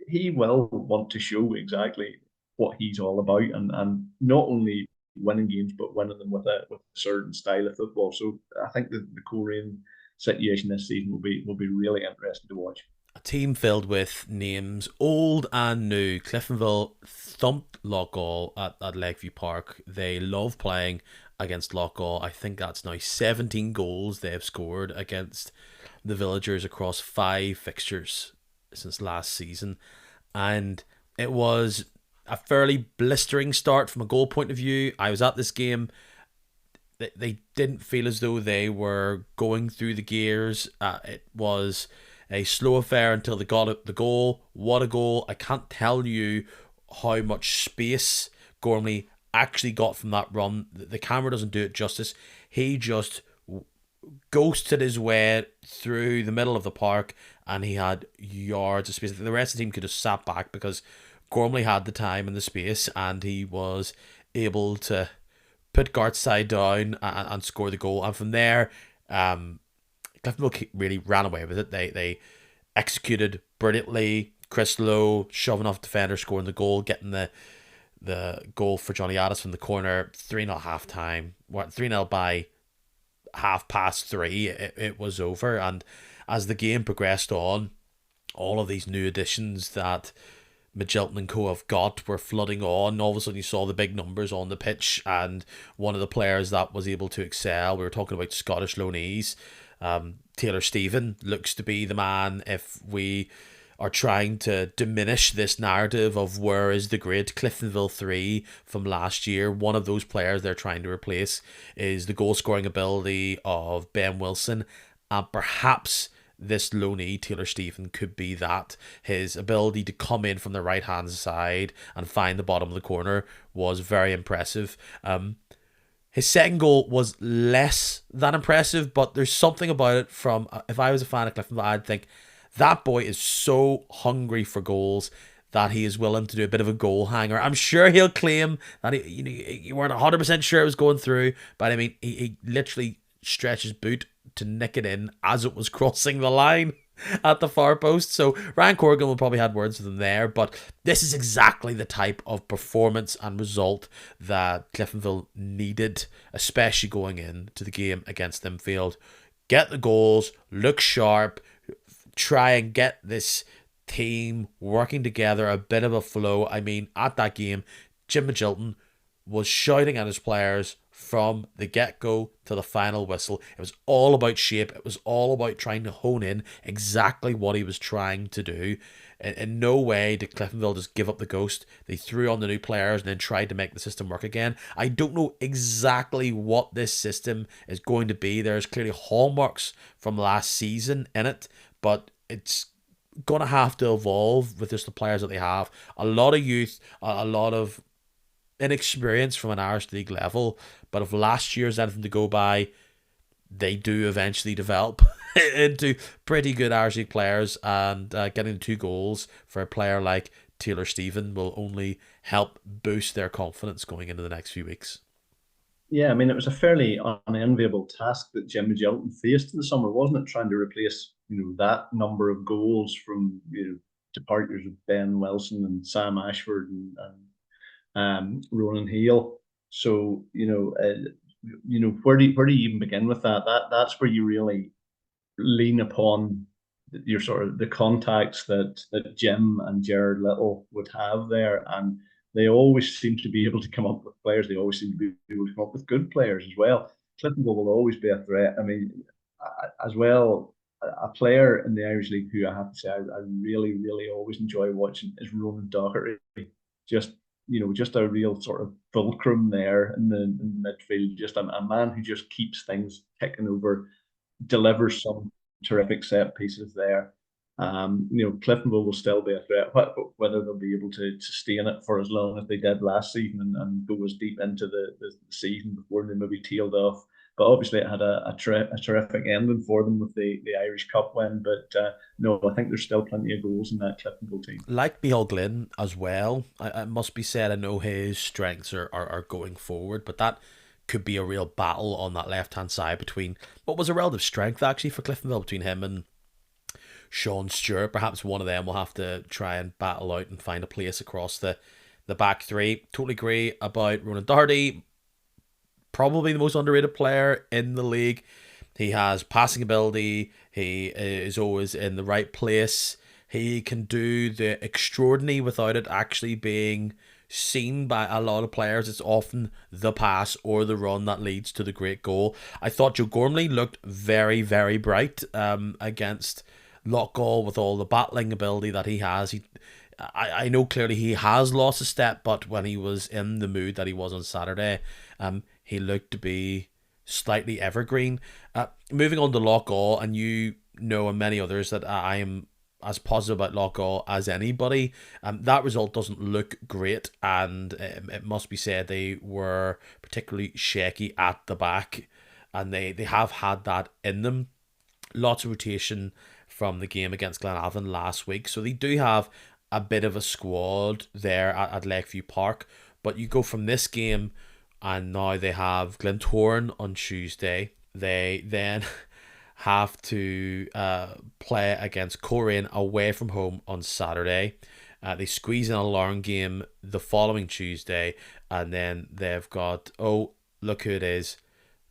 he will want to show exactly what he's all about, and not only winning games but winning them with a certain style of football. So I think the Korean situation this season will be really interesting to watch. A team filled with names old and new. Cliftonville thumped Loughgall at Lakeview Park. They love playing against Loughgall. I think that's now 17 goals they have scored against the Villagers across 5 fixtures since last season. And it was a fairly blistering start from a goal point of view. I was at this game. They didn't feel as though they were going through the gears. It was a slow affair until they got the goal. What a goal. I can't tell you how much space Gormley actually got from that run. The camera doesn't do it justice. He just ghosted his way through the middle of the park, and he had yards of space. The rest of the team could have sat back because Gormley had the time and the space, and he was able to put Gartside down and score the goal. And from there, Cliftonville really ran away with it. They executed brilliantly. Chris Lowe shoving off defender, scoring the goal, getting the goal for Johnny Addis from the corner. 3-0 half time. 3-0 by 3:30. It was over. And as the game progressed on, all of these new additions that Magilton and co have got were flooding on. All of a sudden, you saw the big numbers on the pitch, and one of the players that was able to excel, we were talking about Scottish loanees, Taylor Stephen looks to be the man if we are trying to diminish this narrative of where is the great Cliftonville 3 from last year. One of those players they're trying to replace is the goal scoring ability of Ben Wilson, and perhaps this loanee, Taylor Stephen, could be that. His ability to come in from the right hand side and find the bottom of the corner was very impressive. His second goal was less than impressive, but there's something about it from, if I was a fan of Cliftonville, I'd think that boy is so hungry for goals that he is willing to do a bit of a goal hanger. I'm sure he'll claim that you weren't 100% sure it was going through, but I mean, he literally stretched his boot to nick it in as it was crossing the line at the far post. So Ryan Corrigan will probably had words with him there, but this is exactly the type of performance and result that Cliftonville needed, especially going into the game against Linfield. Get the goals, look sharp, try and get this team working together, a bit of a flow. I mean, at that game, Jim Magilton was shouting at his players from the get-go to the final whistle. It was all about shape. It was all about trying to hone in exactly what he was trying to do. In no way did Cliftonville just give up the ghost. They threw on the new players and then tried to make the system work again. I don't know exactly what this system is going to be. There's clearly hallmarks from last season in it, but it's going to have to evolve with just the players that they have. A lot of youth, a lot of inexperience from an Irish League level, but if last year's anything to go by, they do eventually develop into pretty good Irish League players, and getting 2 goals for a player like Taylor Stephen will only help boost their confidence going into the next few weeks. Yeah, I mean, it was a fairly unenviable task that Jim Magilton faced in the summer, wasn't it? Trying to replace, that number of goals from, departures of Ben Wilson and Sam Ashford and Ronan Hale. So, where do you even begin with that? That's where you really lean upon your sort of the contacts that Jim and Jared Little would have there, and they always seem to be able to come up with players. They always seem to be able to come up with good players as well. Cliftonville will always be a threat. I mean, as well, a player in the Irish League who I have to say I really, really always enjoy watching is Ronan Doherty. Just just a real sort of fulcrum there in the midfield. Just a man who just keeps things ticking over, delivers some terrific set pieces there. Cliftonville will still be a threat. Whether they'll be able to sustain it for as long as they did last season and go as deep into the season before they maybe tailed off. But obviously, it had a terrific ending for them with the Irish Cup win. But no, I think there's still plenty of goals in that Cliftonville team. Like Michael Glynn as well, I must be said, I know his strengths are going forward, but that could be a real battle on that left-hand side between what was a relative strength actually for Cliftonville between him and Sean Stewart. Perhaps one of them will have to try and battle out and find a place across the back three. Totally agree about Ronan Doherty. Probably the most underrated player in the league. He has passing ability. He is always in the right place. He can do the extraordinary without it actually being seen by a lot of players. It's often the pass or the run that leads to the great goal. I thought Joe Gormley looked very, very bright against Lockgall with all the battling ability that he has. I know clearly he has lost a step, but when he was in the mood that he was on Saturday, he looked to be slightly evergreen. Moving on to Lockgall, and and many others that I am as positive about Lockgall as anybody. That result doesn't look great, and it must be said they were particularly shaky at the back. and they have had that in them. Lots of rotation from the game against Glenavon last week, so they do have a bit of a squad there at Lakeview Park. But you go from this game, and now they have Glentoran on Tuesday. They then have to play against Coleraine away from home on Saturday. They squeeze in a Larne game the following Tuesday, and then they've got, oh, look who it is,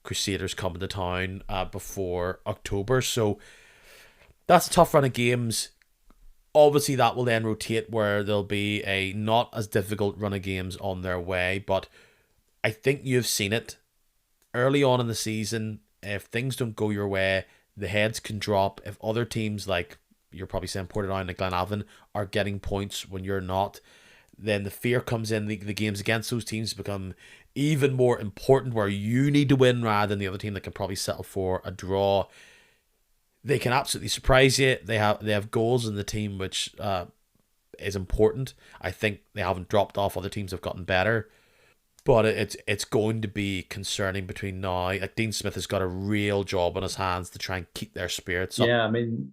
Crusaders coming to town before October. So that's a tough run of games. Obviously, that will then rotate where there'll be a not as difficult run of games on their way, but I think you've seen it early on in the season. If things don't go your way, the heads can drop. If other teams, like you're probably saying Portadown and Glenavon, are getting points when you're not, then the fear comes in. The games against those teams become even more important, where you need to win rather than the other team that can probably settle for a draw. They can absolutely surprise you. They have goals in the team, which is important. I think they haven't dropped off. Other teams have gotten better. But it's going to be concerning between now. Like, Dean Smith has got a real job on his hands to try and keep their spirits up. Yeah, I mean,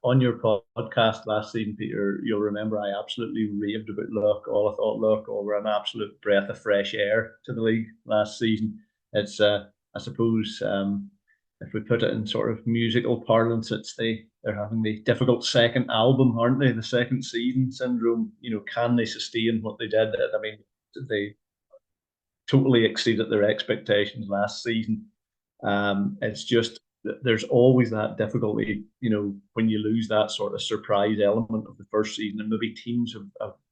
on your podcast last season, Peter, you'll remember I absolutely raved about Luck. All I thought Luck were an absolute breath of fresh air to the league last season. It's, I suppose, if we put it in sort of musical parlance, they're having the difficult second album, aren't they? The second season syndrome. Can they sustain what they did? I mean, they totally exceeded their expectations last season. It's just there's always that difficulty, when you lose that sort of surprise element of the first season, and maybe teams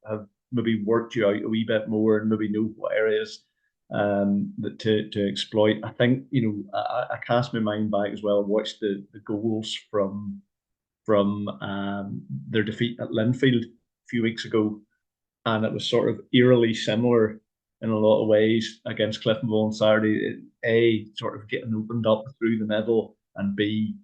have maybe worked you out a wee bit more and maybe know what areas that to exploit. I think I cast my mind back as well, watched the goals from their defeat at Linfield a few weeks ago, and it was sort of eerily similar in a lot of ways against Cliftonville on Saturday. A, sort of getting opened up through the middle, and B,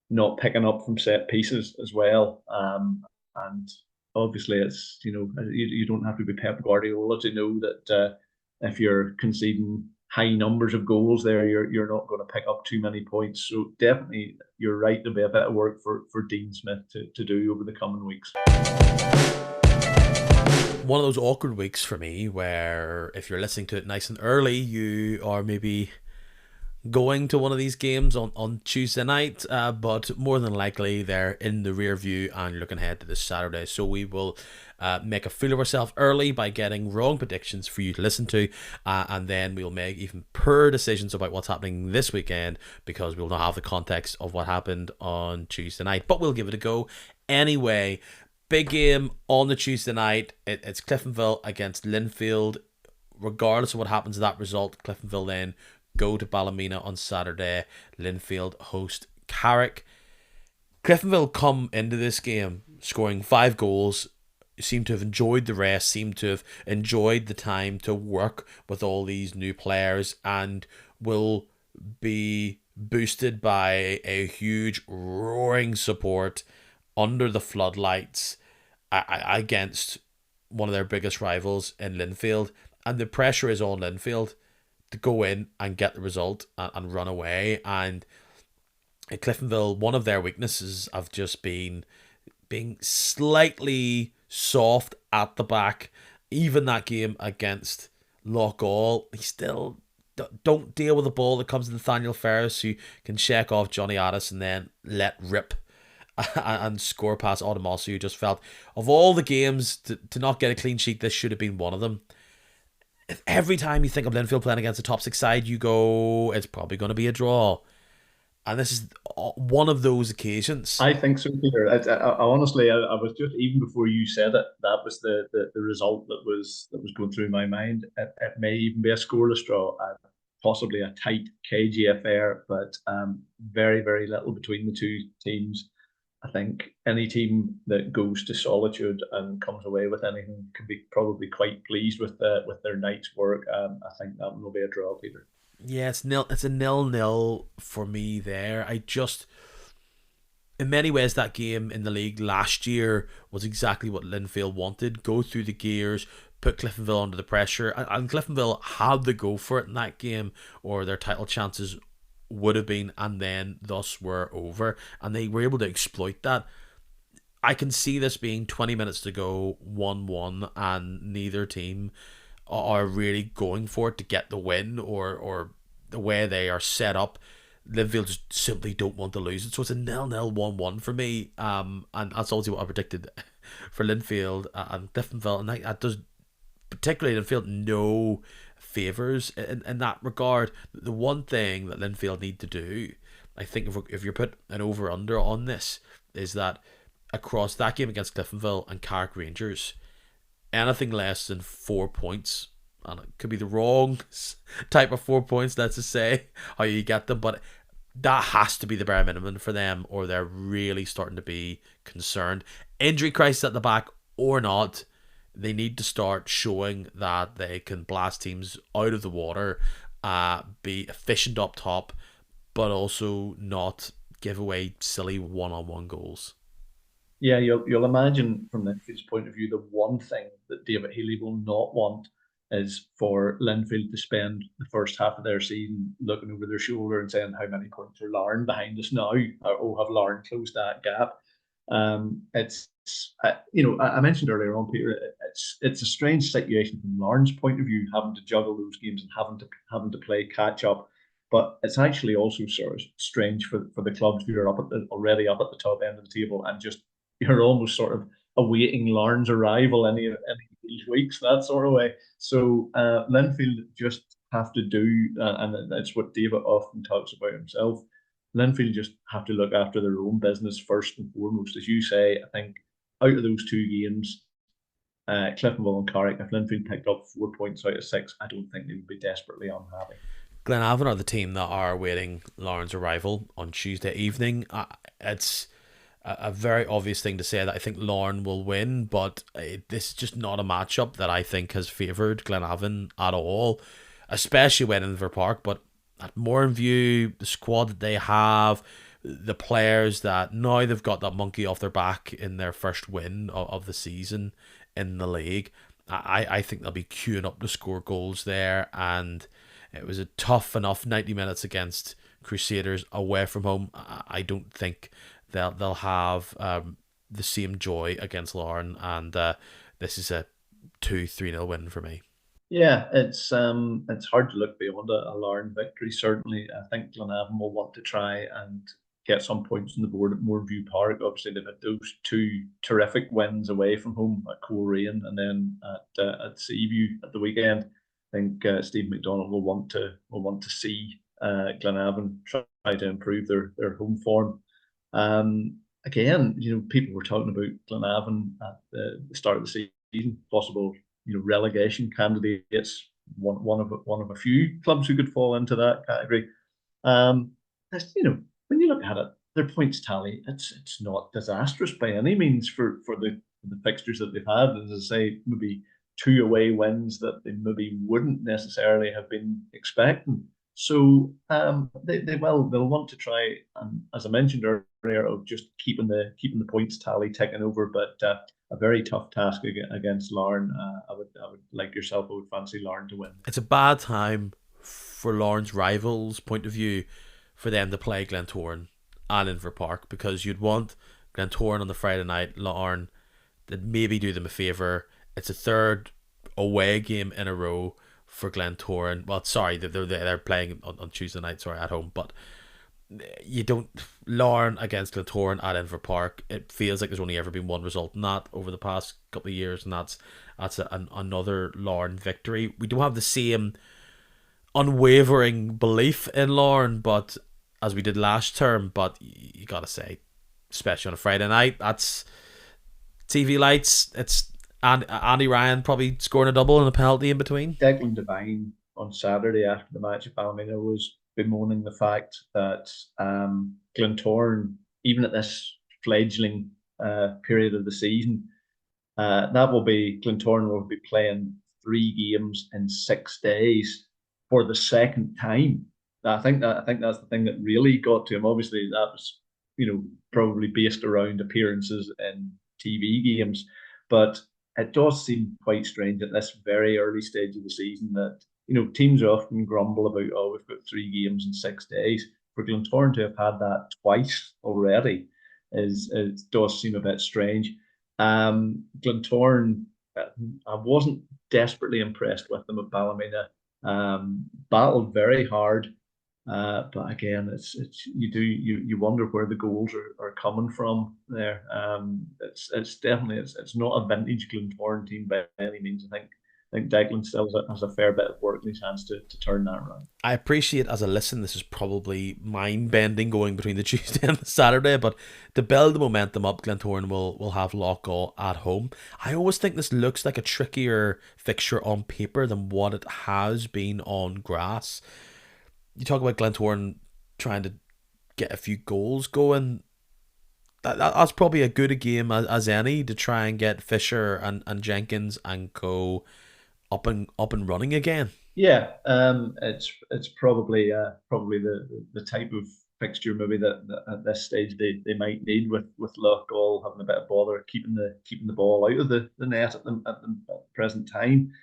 not picking up from set pieces as well. And obviously, it's you don't have to be Pep Guardiola to know that if you're conceding high numbers of goals there, you're not going to pick up too many points. So definitely, you're right, there'll be a bit of work for Dean Smith to do over the coming weeks. One of those awkward weeks for me where, if you're listening to it nice and early, you are maybe going to one of these games on Tuesday night, but more than likely they're in the rear view and you're looking ahead to this Saturday. So we will make a fool of ourselves early by getting wrong predictions for you to listen to, and then we'll make even poor decisions about what's happening this weekend, because we'll not have the context of what happened on Tuesday night, but we'll give it a go anyway. Big game on the Tuesday night. It's Cliftonville against Linfield. Regardless of what happens to that result, Cliftonville then go to Ballymena on Saturday. Linfield host Carrick. Cliftonville come into this game scoring 5 goals, seem to have enjoyed the rest, seem to have enjoyed the time to work with all these new players, and will be boosted by a huge roaring support under the floodlights against one of their biggest rivals in Linfield. And the pressure is on Linfield to go in and get the result and run away. And at Cliftonville, one of their weaknesses have just been being slightly soft at the back. Even that game against Loughgall, he still don't deal with the ball that comes to Nathaniel Ferris, who can check off Johnny Addis and then let rip and score past Automosu, who just felt, of all the games to not get a clean sheet, this should have been one of them. Every time you think of Linfield playing against a top 6 side, you go, it's probably going to be a draw. And this is one of those occasions. I think so, Peter. I honestly, I was just, even before you said it, that was the result that was going through my mind. It may even be a scoreless draw, possibly a tight, cagey affair, but very, very little between the two teams. I think any team that goes to Solitude and comes away with anything can be probably quite pleased with their night's work. I think that one will be a draw, Peter. Yeah, it's a 0-0 for me there. In many ways, that game in the league last year was exactly what Linfield wanted. Go through the gears, put Cliftonville under the pressure, and Cliftonville had to go for it in that game, or their title chances would have been, and then thus were over. And they were able to exploit that. I can see this being 20 minutes to go, 1-1, and neither team are really going for it to get the win, or the way they are set up. Linfield just simply don't want to lose it. So it's a 0-0, 1-1 for me. And that's also what I predicted for Linfield and Cliftonville. And that does, particularly Linfield, no favours in that regard. The one thing that Linfield need to do, I think, if you put an over-under on this, is that across that game against Cliftonville and Carrick Rangers, anything less than 4 points, and it could be the wrong type of 4 points, let's just say, how you get them, but that has to be the bare minimum for them, or they're really starting to be concerned. Injury crisis at the back or not, they need to start showing that they can blast teams out of the water, be efficient up top, but also not give away silly one-on-one goals. Yeah, you'll imagine from Linfield's point of view, the one thing that David Healy will not want is for Linfield to spend the first half of their season looking over their shoulder and saying how many points are Larne behind us now. Oh, have Larne closed that gap? It's I mentioned earlier on, Peter. It's a strange situation from Larne's point of view, having to juggle those games and having to play catch up. But it's actually also sort of strange for the clubs who are already up at the top end of the table, and just you're almost sort of awaiting Larne's arrival any of these weeks, that sort of way. So Linfield just have to do, and that's what David often talks about himself. Linfield just have to look after their own business first and foremost. As you say, I think out of those two games, Cliftonville and Carrick, if Linfield picked up 4 points out of six, I don't think they would be desperately unhappy. Glenavon are the team that are awaiting Larne's arrival on Tuesday evening. It's a very obvious thing to say that I think Larne will win, but this is just not a matchup that I think has favoured Glenavon at all, especially when in Inver Park. But at Morinview, the squad that they have, the players that now they've got that monkey off their back in their first win of the season in the league, I think they'll be queuing up to score goals there. And it was a tough enough 90 minutes against Crusaders away from home. I don't think they'll have the same joy against Larne, and this is a 2-3-0 win for me. Yeah, it's hard to look beyond a Larne victory. Certainly, I think Glenavon will want to try and get some points on the board at Moorview Park. Obviously, they've had those two terrific wins away from home at Coleraine and then at Seaview at the weekend. I think Steve McDonald will want to see Glenavon try to improve their home form. Again, people were talking about Glenavon at the start of the season, possible relegation candidates, one of a few clubs who could fall into that category. That's, when you look at it, their points tally, it's not disastrous by any means for the fixtures that they've had. As I say, maybe two away wins that they maybe wouldn't necessarily have been expecting. So they'll want to try, as I mentioned earlier, of just keeping the points tally ticking over, but a very tough task against Larne. I would like yourself. I would fancy Larne to win. It's a bad time for Larne's rivals' point of view for them to play Glentoran and Inver Park, because you'd want Glentoran on the Friday night, Larne, that maybe do them a favour. It's a third away game in a row for Glentoran. Well, sorry, they're playing on Tuesday night, sorry, at home, but you don't. Larne against Glentoran at Inver Park, it feels like there's only ever been one result in that over the past couple of years, and that's another Larne victory. We don't have the same unwavering belief in Larne, but as we did last term, but you gotta say, especially on a Friday night, that's TV lights. It's Andy Ryan probably scoring a double and a penalty in between. Declan Devine on Saturday after the match at Ballymena was bemoaning the fact that Glentoran, even at this fledgling period of the season, Glentoran will be playing 3 games in 6 days for the second time. I think that's the thing that really got to him. Obviously, that was probably based around appearances in TV games, but it does seem quite strange at this very early stage of the season that teams often grumble about, oh, we've got 3 games in 6 days. for Glentoran to have had that twice already is it does seem a bit strange. Glentoran, I wasn't desperately impressed with them at Ballymena. Battled very hard, but again, it's you wonder where the goals are coming from there. It's definitely it's not a vintage Glentoran team by any means. I think Declan still has a fair bit of work in his hands to turn that around. I appreciate as a listen, this is probably mind bending going between the Tuesday and the Saturday, but to build the momentum up, Glentoran will have Loughgall at home. I always think this looks like a trickier fixture on paper than what it has been on grass. You talk about Glentoran trying to get a few goals going. That's probably a good a game as any to try and get Fisher and Jenkins and co up and running again. Yeah, it's probably the type of fixture maybe that at this stage they might need with Loughgall having a bit of bother keeping the ball out of the net at the present time.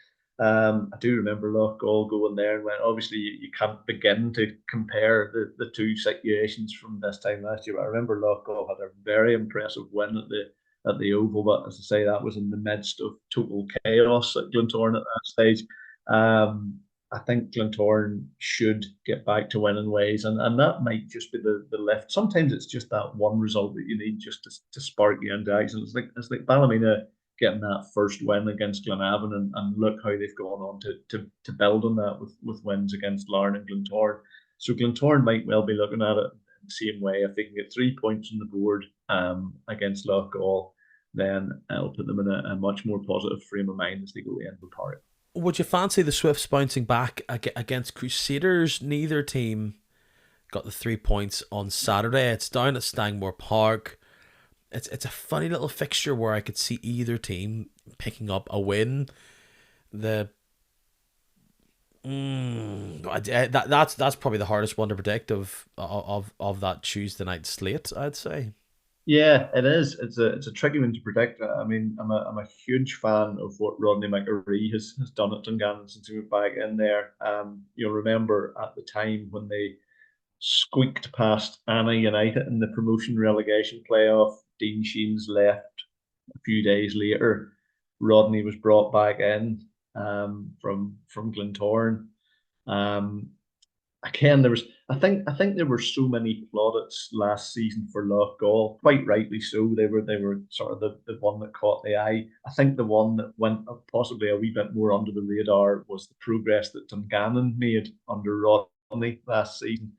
I do remember Loughgall going there and went. Obviously, you can't begin to compare the two situations from this time last year. But I remember Loughgall had a very impressive win at the Oval, but as I say, that was in the midst of total chaos at Glentoran at that stage. I think Glentoran should get back to winning ways, and that might just be the lift. Sometimes it's just that one result that you need just to spark you into action. It's like Ballymena getting that first win against Glenavon, and look how they've gone on to build on that with wins against Larne and Glentoran. So Glentoran might well be looking at it the same way. If they can get 3 points on the board against Loughgall, then it'll put them in a much more positive frame of mind as they go into the park. Would you fancy the Swifts bouncing back against Crusaders? Neither team got the 3 points on Saturday. It's down at Stangmore Park. It's a funny little fixture where I could see either team picking up a win. The that's probably the hardest one to predict of that Tuesday night slate, I'd say. Yeah, it is. It's a tricky one to predict. I mean, I'm a huge fan of what Rodney McAree has done at Dungannon since he went back in there. You'll remember at the time when they squeaked past Anna United in the promotion relegation playoff. Dean Sheens left a few days later. Rodney was brought back in from Glentoran. Um, Again, I think there were so many plaudits last season for Loughgall, quite rightly so. They were sort of the one that caught the eye. I think the one that went possibly a wee bit more under the radar was the progress that Dungannon made under Rodney last season.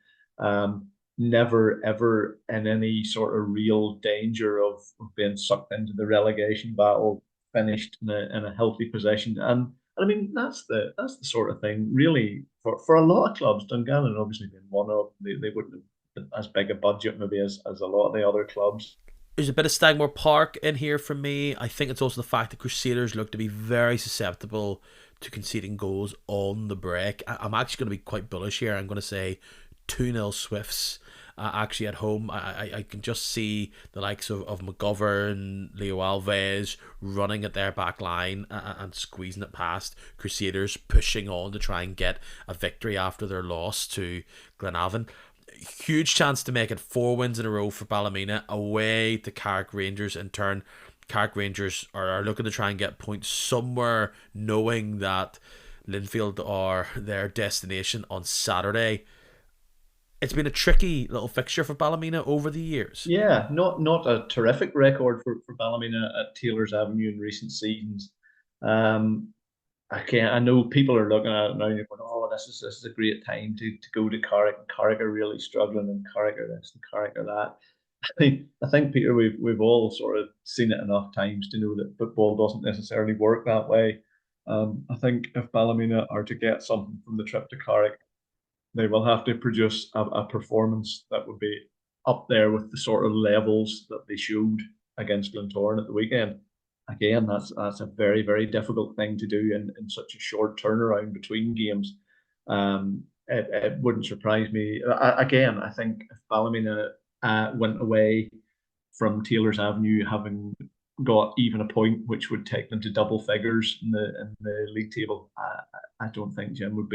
Never ever in any sort of real danger of being sucked into the relegation battle, finished in a healthy position. And I mean, that's the sort of thing, really, for a lot of clubs. Dungannon obviously been one of they wouldn't have as big a budget maybe as a lot of the other clubs. There's a bit of Stagmore Park in here for me. I think it's also the fact that Crusaders look to be very susceptible to conceding goals on the break. I'm actually going to be quite bullish here. I'm going to say 2-0 Swifts. Actually, at home, I can just see the likes of McGovern, Leo Alves running at their back line and squeezing it past Crusaders, pushing on to try and get a victory after their loss to Glenavon. Huge chance to make it 4 wins in a row for Ballymena away to Carrick Rangers. In turn, Carrick Rangers are looking to try and get points somewhere, knowing that Linfield are their destination on Saturday. It's been a tricky little fixture for Ballymena over the years. Yeah, not a terrific record for Ballymena at Taylor's Avenue in recent seasons. Um, I know people are looking at it now and you're going, oh, this is a great time to go to Carrick. Carrick are really struggling, and Carrick are this and Carrick are that. I think Peter, we've all sort of seen it enough times to know that football doesn't necessarily work that way. I think if Ballymena are to get something from the trip to Carrick, they will have to produce a performance that would be up there with the sort of levels that they showed against Glentoran at the weekend. Again, that's a very, very difficult thing to do in such a short turnaround between games. It wouldn't surprise me. Again, I think if Ballymena went away from Taylor's Avenue having got even a point, which would take them to double figures in the league table, I don't think Jim would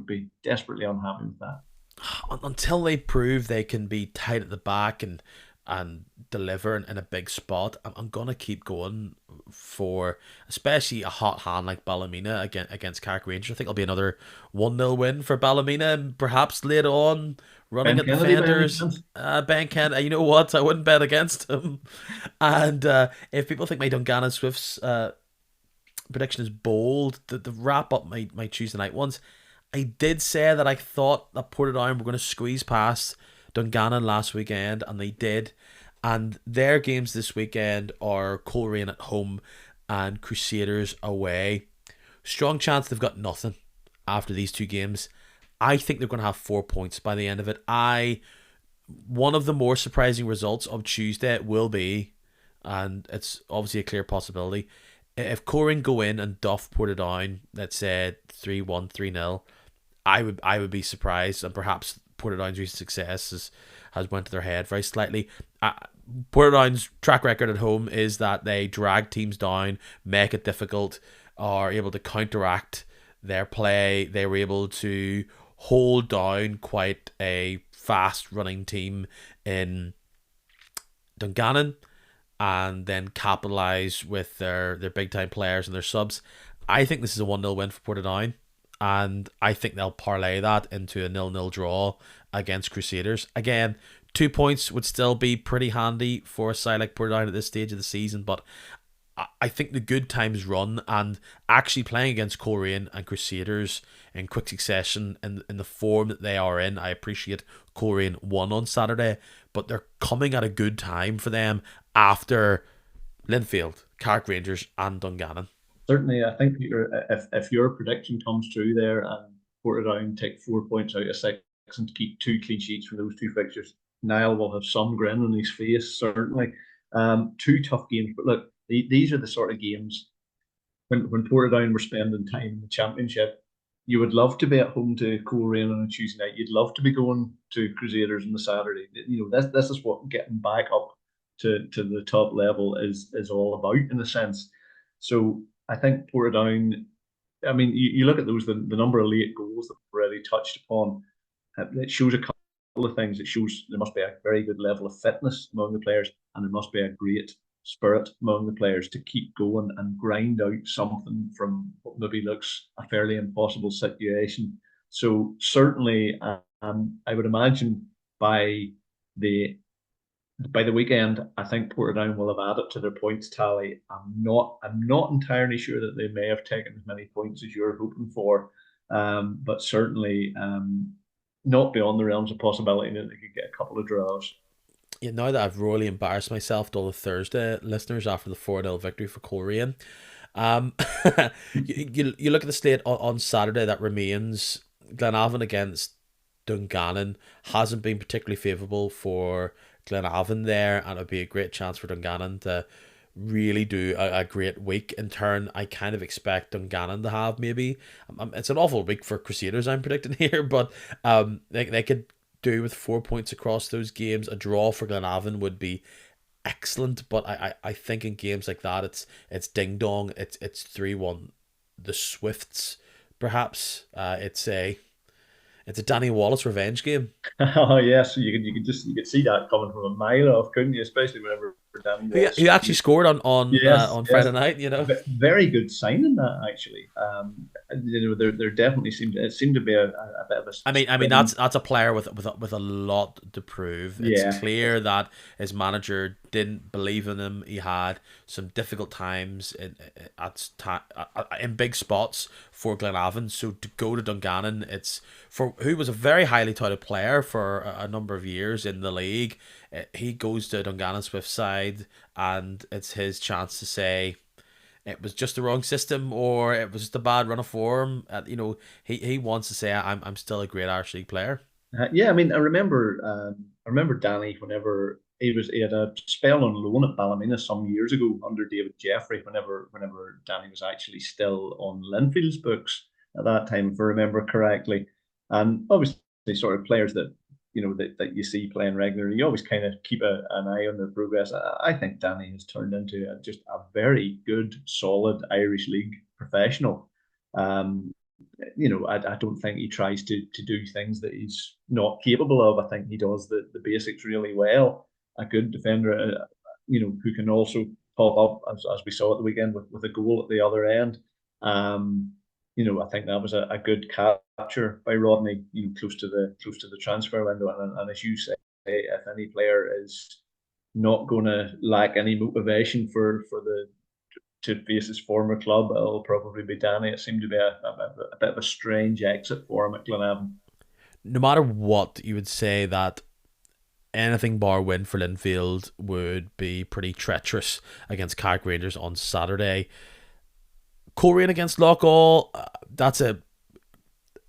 be desperately unhappy with that. until they prove they can be tight at the back and deliver in a big spot, I'm gonna keep going for especially a hot hand like Ballymena against Carrick Rangers. I think it'll be another 1-0 win for Ballymena, and perhaps later on running Ben at Kennedy by any defenders. chance? Ben Kent, you know what? I wouldn't bet against him. And if people think my Dungannon Swifts prediction is bold, the wrap up my Tuesday night ones, I did say that I thought that Portadown were going to squeeze past Dungannon last weekend, and they did. And their games this weekend are Coleraine at home and Crusaders away. Strong chance they've got nothing after these two games. I think they're going to have 4 points by the end of it. One of the more surprising results of Tuesday will be, and it's obviously a clear possibility, if Coleraine go in and duff Portadown, let's say 3-1, 3-0, I would be surprised, and perhaps Portadown's recent success has went to their head very slightly. Portadown's track record at home is that they drag teams down, make it difficult, are able to counteract their play. They were able to hold down quite a fast running team in Dungannon and then capitalise with their big time players and their subs. I think this is a 1-0 win for Portadown, and I think they'll parlay that into a 0-0 draw against Crusaders. Again, 2 points would still be pretty handy for a side like Portadown at this stage of the season, but I think the good times run, and actually playing against Coleraine and Crusaders in quick succession in the form that they are in. I appreciate Coleraine won on Saturday, but they're coming at a good time for them after Linfield, Carrick Rangers, and Dungannon. Certainly, I think if your prediction comes true there and Portadown take 4 points out of six and keep two clean sheets for those two fixtures, Niall will have some grin on his face, certainly. Two tough games, but look, these are the sort of games when Portadown were spending time in the Championship. You would love to be at home to Coleraine on a Tuesday night. You'd love to be going to Crusaders on the Saturday. This is what getting back up to the top level is all about in a sense. So I think Portadown. I mean, you look at the number of late goals that we've already touched upon. It shows a couple of things. It shows there must be a very good level of fitness among the players, and there must be a great spirit among the players to keep going and grind out something from what maybe looks a fairly impossible situation. So certainly, I would imagine by the by the weekend, I think Portadown will have added to their points tally. I'm not entirely sure that they may have taken as many points as you're hoping for, but certainly not beyond the realms of possibility that they could get a couple of draws. Yeah, now that I've royally embarrassed myself to all the Thursday listeners after the 4-0 victory for Coleraine, um, you look at the slate on Saturday that remains. Glenavon against Dungannon hasn't been particularly favourable for Glenavon there, and it would be a great chance for Dungannon to really do a great week. In turn, I kind of expect Dungannon to have maybe it's an awful week for Crusaders, I'm predicting here, but they could do with 4 points across those games. A draw for Glenavon would be excellent, but I think in games like that it's ding dong. It's 3-1 the Swifts, perhaps. It's a Danny Wallace revenge game. Oh yes, you could see that coming from a mile off, couldn't you? Especially whenever Danny Wallace. Who actually scored on Yes, on yes. Friday night, you know. Very good signing that actually. There definitely seemed to be a bit of a I mean spin. that's a player with a lot to prove. It's Yeah, clear that his manager didn't believe in him. He had some difficult times in big spots for Glenavon. So to go to Dungannon, it's for who was a very highly touted player for a number of years in the league. He goes to Dungannon Swift side, and it's his chance to say it was just the wrong system or it was just a bad run of form. He wants to say I'm still a great Irish League player. yeah. I mean, I remember Danny whenever he had a spell on loan at Ballymena some years ago under David Jeffrey. Whenever Danny was actually still on Linfield's books at that time, if I remember correctly, and obviously sort of players that that you see playing regularly, you always kind of keep an eye on their progress. I think Danny has turned into just a very good, solid Irish League professional. Um, I don't think he tries to do things that he's not capable of. I think he does the basics really well. A good defender, who can also pop up as we saw at the weekend with a goal at the other end. Um, I think that was a good capture by Rodney. Close to the transfer window, and as you say, if any player is not going to lack any motivation for the to face his former club, it'll probably be Danny. It seemed to be a bit of a strange exit for him at Glenavon. No matter what, you would say that anything bar win for Linfield would be pretty treacherous against Carrick Rangers on Saturday. Coleraine against Loughgall, that's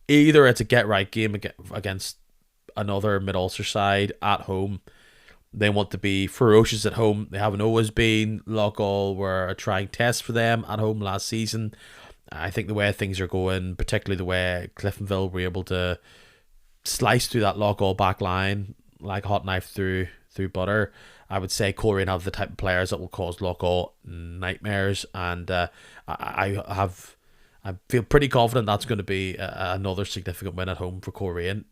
either it's a get right game against another Mid Ulster side at home. They want to be ferocious at home. They haven't always been. Loughgall were a trying test for them at home last season. I think the way things are going, particularly the way Cliftonville were able to slice through that Loughgall back line like a hot knife through butter, I would say Coleraine have the type of players that will cause Loughgall nightmares, and I feel pretty confident that's going to be another significant win at home for Coleraine.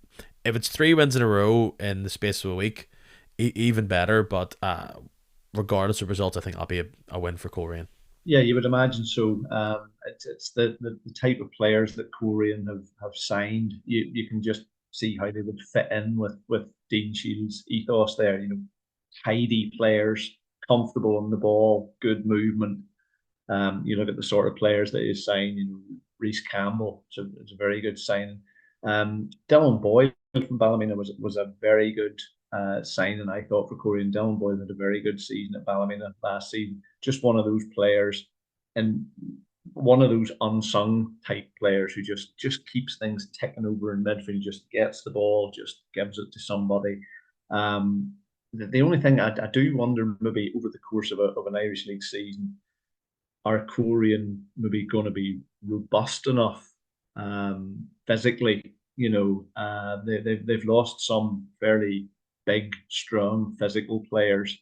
If it's 3 wins in a row in the space of a week, even better. But regardless of results, I think that'll be a win for Coleraine. Yeah, you would imagine so. It's the type of players that Coleraine have signed. You can just see how they would fit in with Dean Shields' ethos there. Tidy players, comfortable on the ball, good movement. You look at the sort of players that he's signed. Reese Campbell, it's a very good signing. Dylan Boyle from Ballymena was a very good signing, I thought, for Coleraine. Dylan Boyle had a very good season at Ballymena last season. Just one of those players, and one of those unsung type players who just keeps things ticking over in midfield, just gets the ball, just gives it to somebody. The only thing I do wonder, maybe over the course of an Irish League season, are Coleraine maybe going to be robust enough physically? They've lost some fairly big, strong physical players.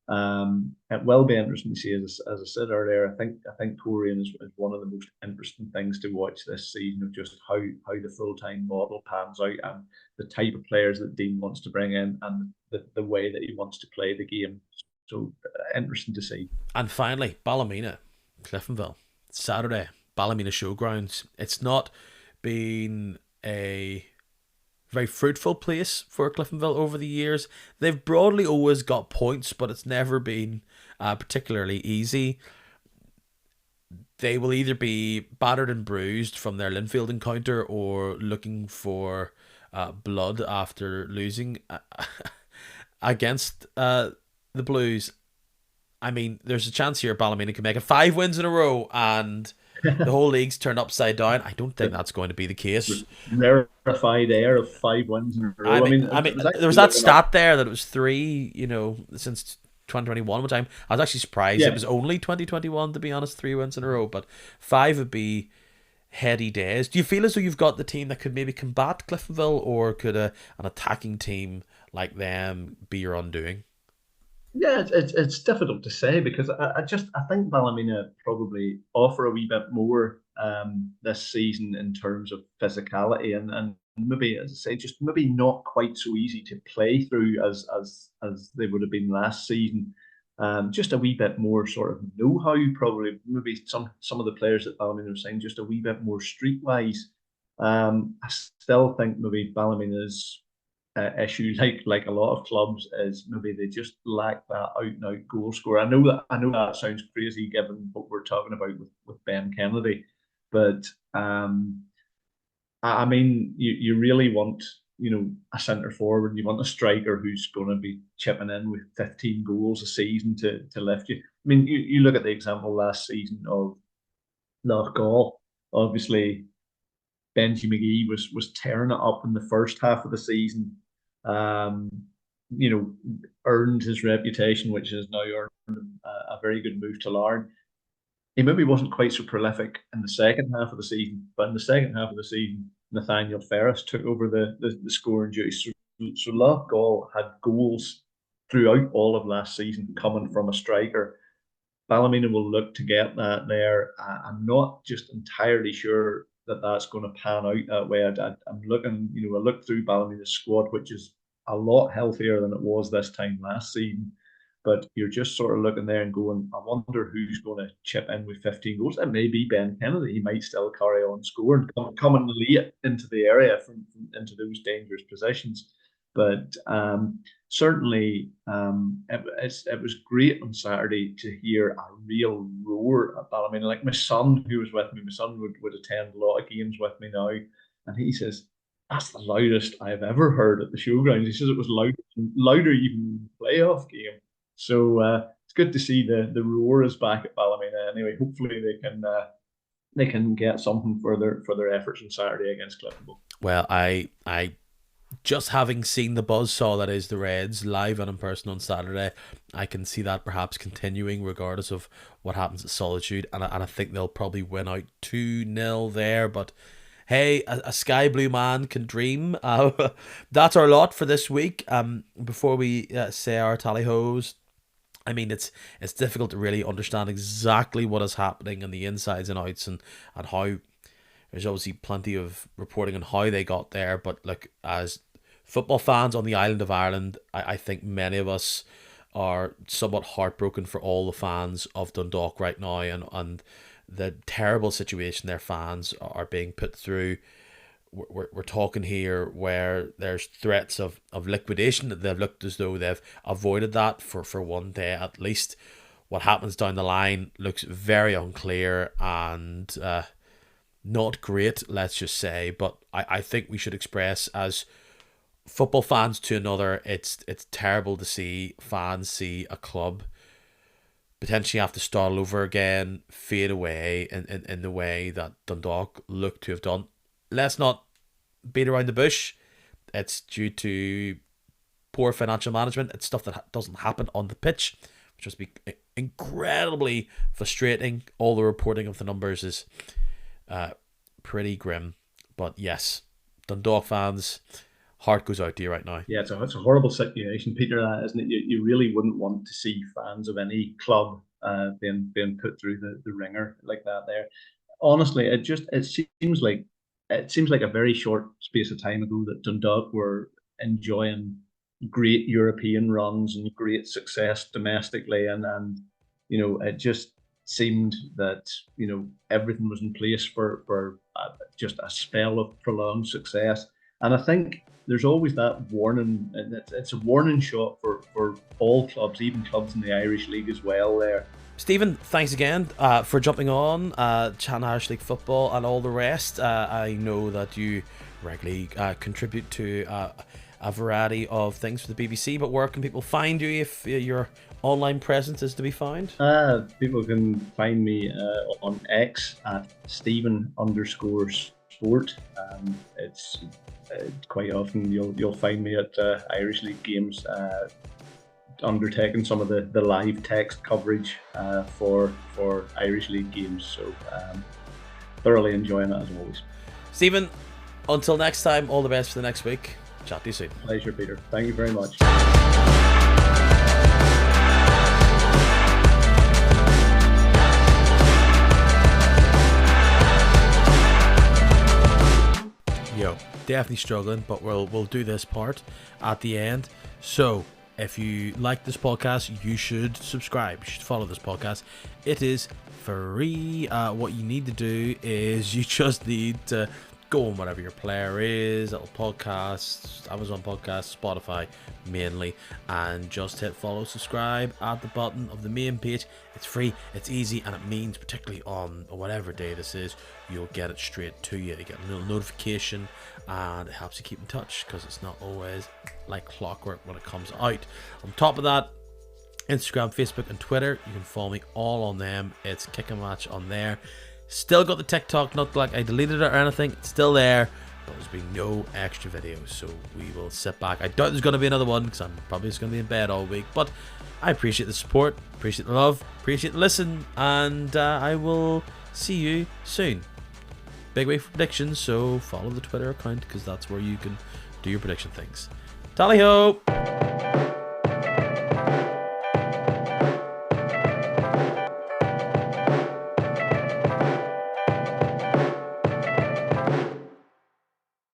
It will be interesting to see, as I said earlier. I think Coleraine is one of the most interesting things to watch this season, of just how the full time model pans out, and the type of players that Dean wants to bring in, and the way that he wants to play the game. So interesting to see. And finally, Ballymena, Cliftonville, Saturday, Ballymena Showgrounds. It's not been a very fruitful place for Cliftonville over the years. They've broadly always got points, but it's never been particularly easy. They will either be battered and bruised from their Linfield encounter, or looking for blood after losing against the Blues. I mean, there's a chance here Ballymena can make it 5 wins in a row and the whole league's turned upside down. I don't think that's going to be the case. Rarefied air of 5 wins in a row. I mean, was there was that stat there that it was 3, since 2021. Which I was actually surprised it was only 2021, to be honest. 3 wins in a row, but 5 would be heady days. Do you feel as though you've got the team that could maybe combat Cliftonville, or could an attacking team like them be your undoing? Yeah, it's difficult to say, because I think Ballymena probably offer a wee bit more this season in terms of physicality, and maybe, as I say, just maybe not quite so easy to play through as they would have been last season. Just a wee bit more sort of know-how, probably. Maybe some of the players that Ballymena are saying just a wee bit more streetwise. I still think maybe Ballymena's issue, like a lot of clubs, is maybe they just lack that out and out goal scorer. I know that sounds crazy given what we're talking about with Ben Kennedy, but I mean, you really want, a centre forward. You want a striker who's going to be chipping in with 15 goals a season to lift you. I mean, you look at the example last season of Loughgall. Obviously, Benji McGee was tearing it up in the first half of the season. Um, Earned his reputation, which has now earned a very good move to Larne. He maybe wasn't quite so prolific in the second half of the season, but in the second half of the season, Nathaniel Ferris took over the scoring duties. So Loughgall had goals throughout all of last season coming from a striker. Ballymena will look to get that there. I'm not just entirely sure that that's going to pan out that way. I'm looking, I looked through Ballymena's squad, which is a lot healthier than it was this time last season. But you're just sort of looking there and going, I wonder who's going to chip in with 15 goals. It may be Ben Kennedy. He might still carry on scoring, coming late into the area from into those dangerous positions. But certainly, it was great on Saturday to hear a real roar at Ballymena. Like my son, who was with me, my son would attend a lot of games with me now, and he says, that's the loudest I've ever heard at the showgrounds. He says it was louder even than the playoff game. So it's good to see the roar is back at Ballymena. Anyway, hopefully they can get something for their efforts on Saturday against Cliftonville. Well, I just having seen the buzzsaw that is the Reds live and in person on Saturday, I can see that perhaps continuing regardless of what happens at Solitude, and I think they'll probably win out 2-0 there, but hey, a sky blue man can dream. That's our lot for this week. Before we say our tally-hos, I mean, it's difficult to really understand exactly what is happening in the insides and outs and how. There's obviously plenty of reporting on how they got there, but look, as football fans on the island of Ireland, I think many of us are somewhat heartbroken for all the fans of Dundalk right now and the terrible situation their fans are being put through. We're talking here where there's threats of liquidation. They've looked as though they've avoided that for one day at least. What happens down the line looks very unclear and not great, let's just say. But I think we should express as football fans to another, it's terrible to see fans see a club potentially have to start all over again, fade away in the way that Dundalk look to have done. Let's not beat around the bush. It's due to poor financial management. It's stuff that doesn't happen on the pitch, which must be incredibly frustrating. All the reporting of the numbers is pretty grim. But yes, Dundalk fans, heart goes out to you right now. Yeah, it's a horrible situation, Peter, that isn't it? You really wouldn't want to see fans of any club being put through the ringer like that there. Honestly, it seems like a very short space of time ago that Dundalk were enjoying great European runs and great success domestically, and it just seemed that everything was in place for just a spell of prolonged success. And I think there's always that warning, and it's a warning shot for all clubs, even clubs in the Irish League as well there. Stephen, thanks again for jumping on, chatting Irish League football and all the rest. I know that you regularly contribute to a variety of things for the BBC, but where can people find you if your online presence is to be found? People can find me on X at Stephen_sport. It's quite often you'll find me at Irish League games, undertaking some of the live text coverage for Irish League games. So thoroughly enjoying that as always. Stephen, until next time, all the best for the next week. Chat to you soon. Pleasure, Peter. Thank you very much. Yo, definitely struggling, but we'll do this part at the end. So if you like this podcast, you should subscribe. You should follow this podcast. It is free. What you need to do is you just need to go on whatever your player is, Apple Podcasts, Amazon Podcasts, Spotify mainly, and just hit follow, subscribe at the bottom of the main page. It's free, it's easy, and it means particularly on whatever day this is, you'll get it straight to you. You get a little notification, and it helps you keep in touch because it's not always like clockwork when it comes out. On top of that, Instagram, Facebook, and Twitter, you can follow me all on them. It's Kick a Match on there. Still got the TikTok, not like I deleted it or anything. It's still there, but there's been no extra videos, so we will sit back. I doubt there's going to be another one because I'm probably just going to be in bed all week, but I appreciate the support, appreciate the love, appreciate the listen, and I will see you soon. Big week for predictions, so follow the Twitter account because that's where you can do your prediction things. Tally ho!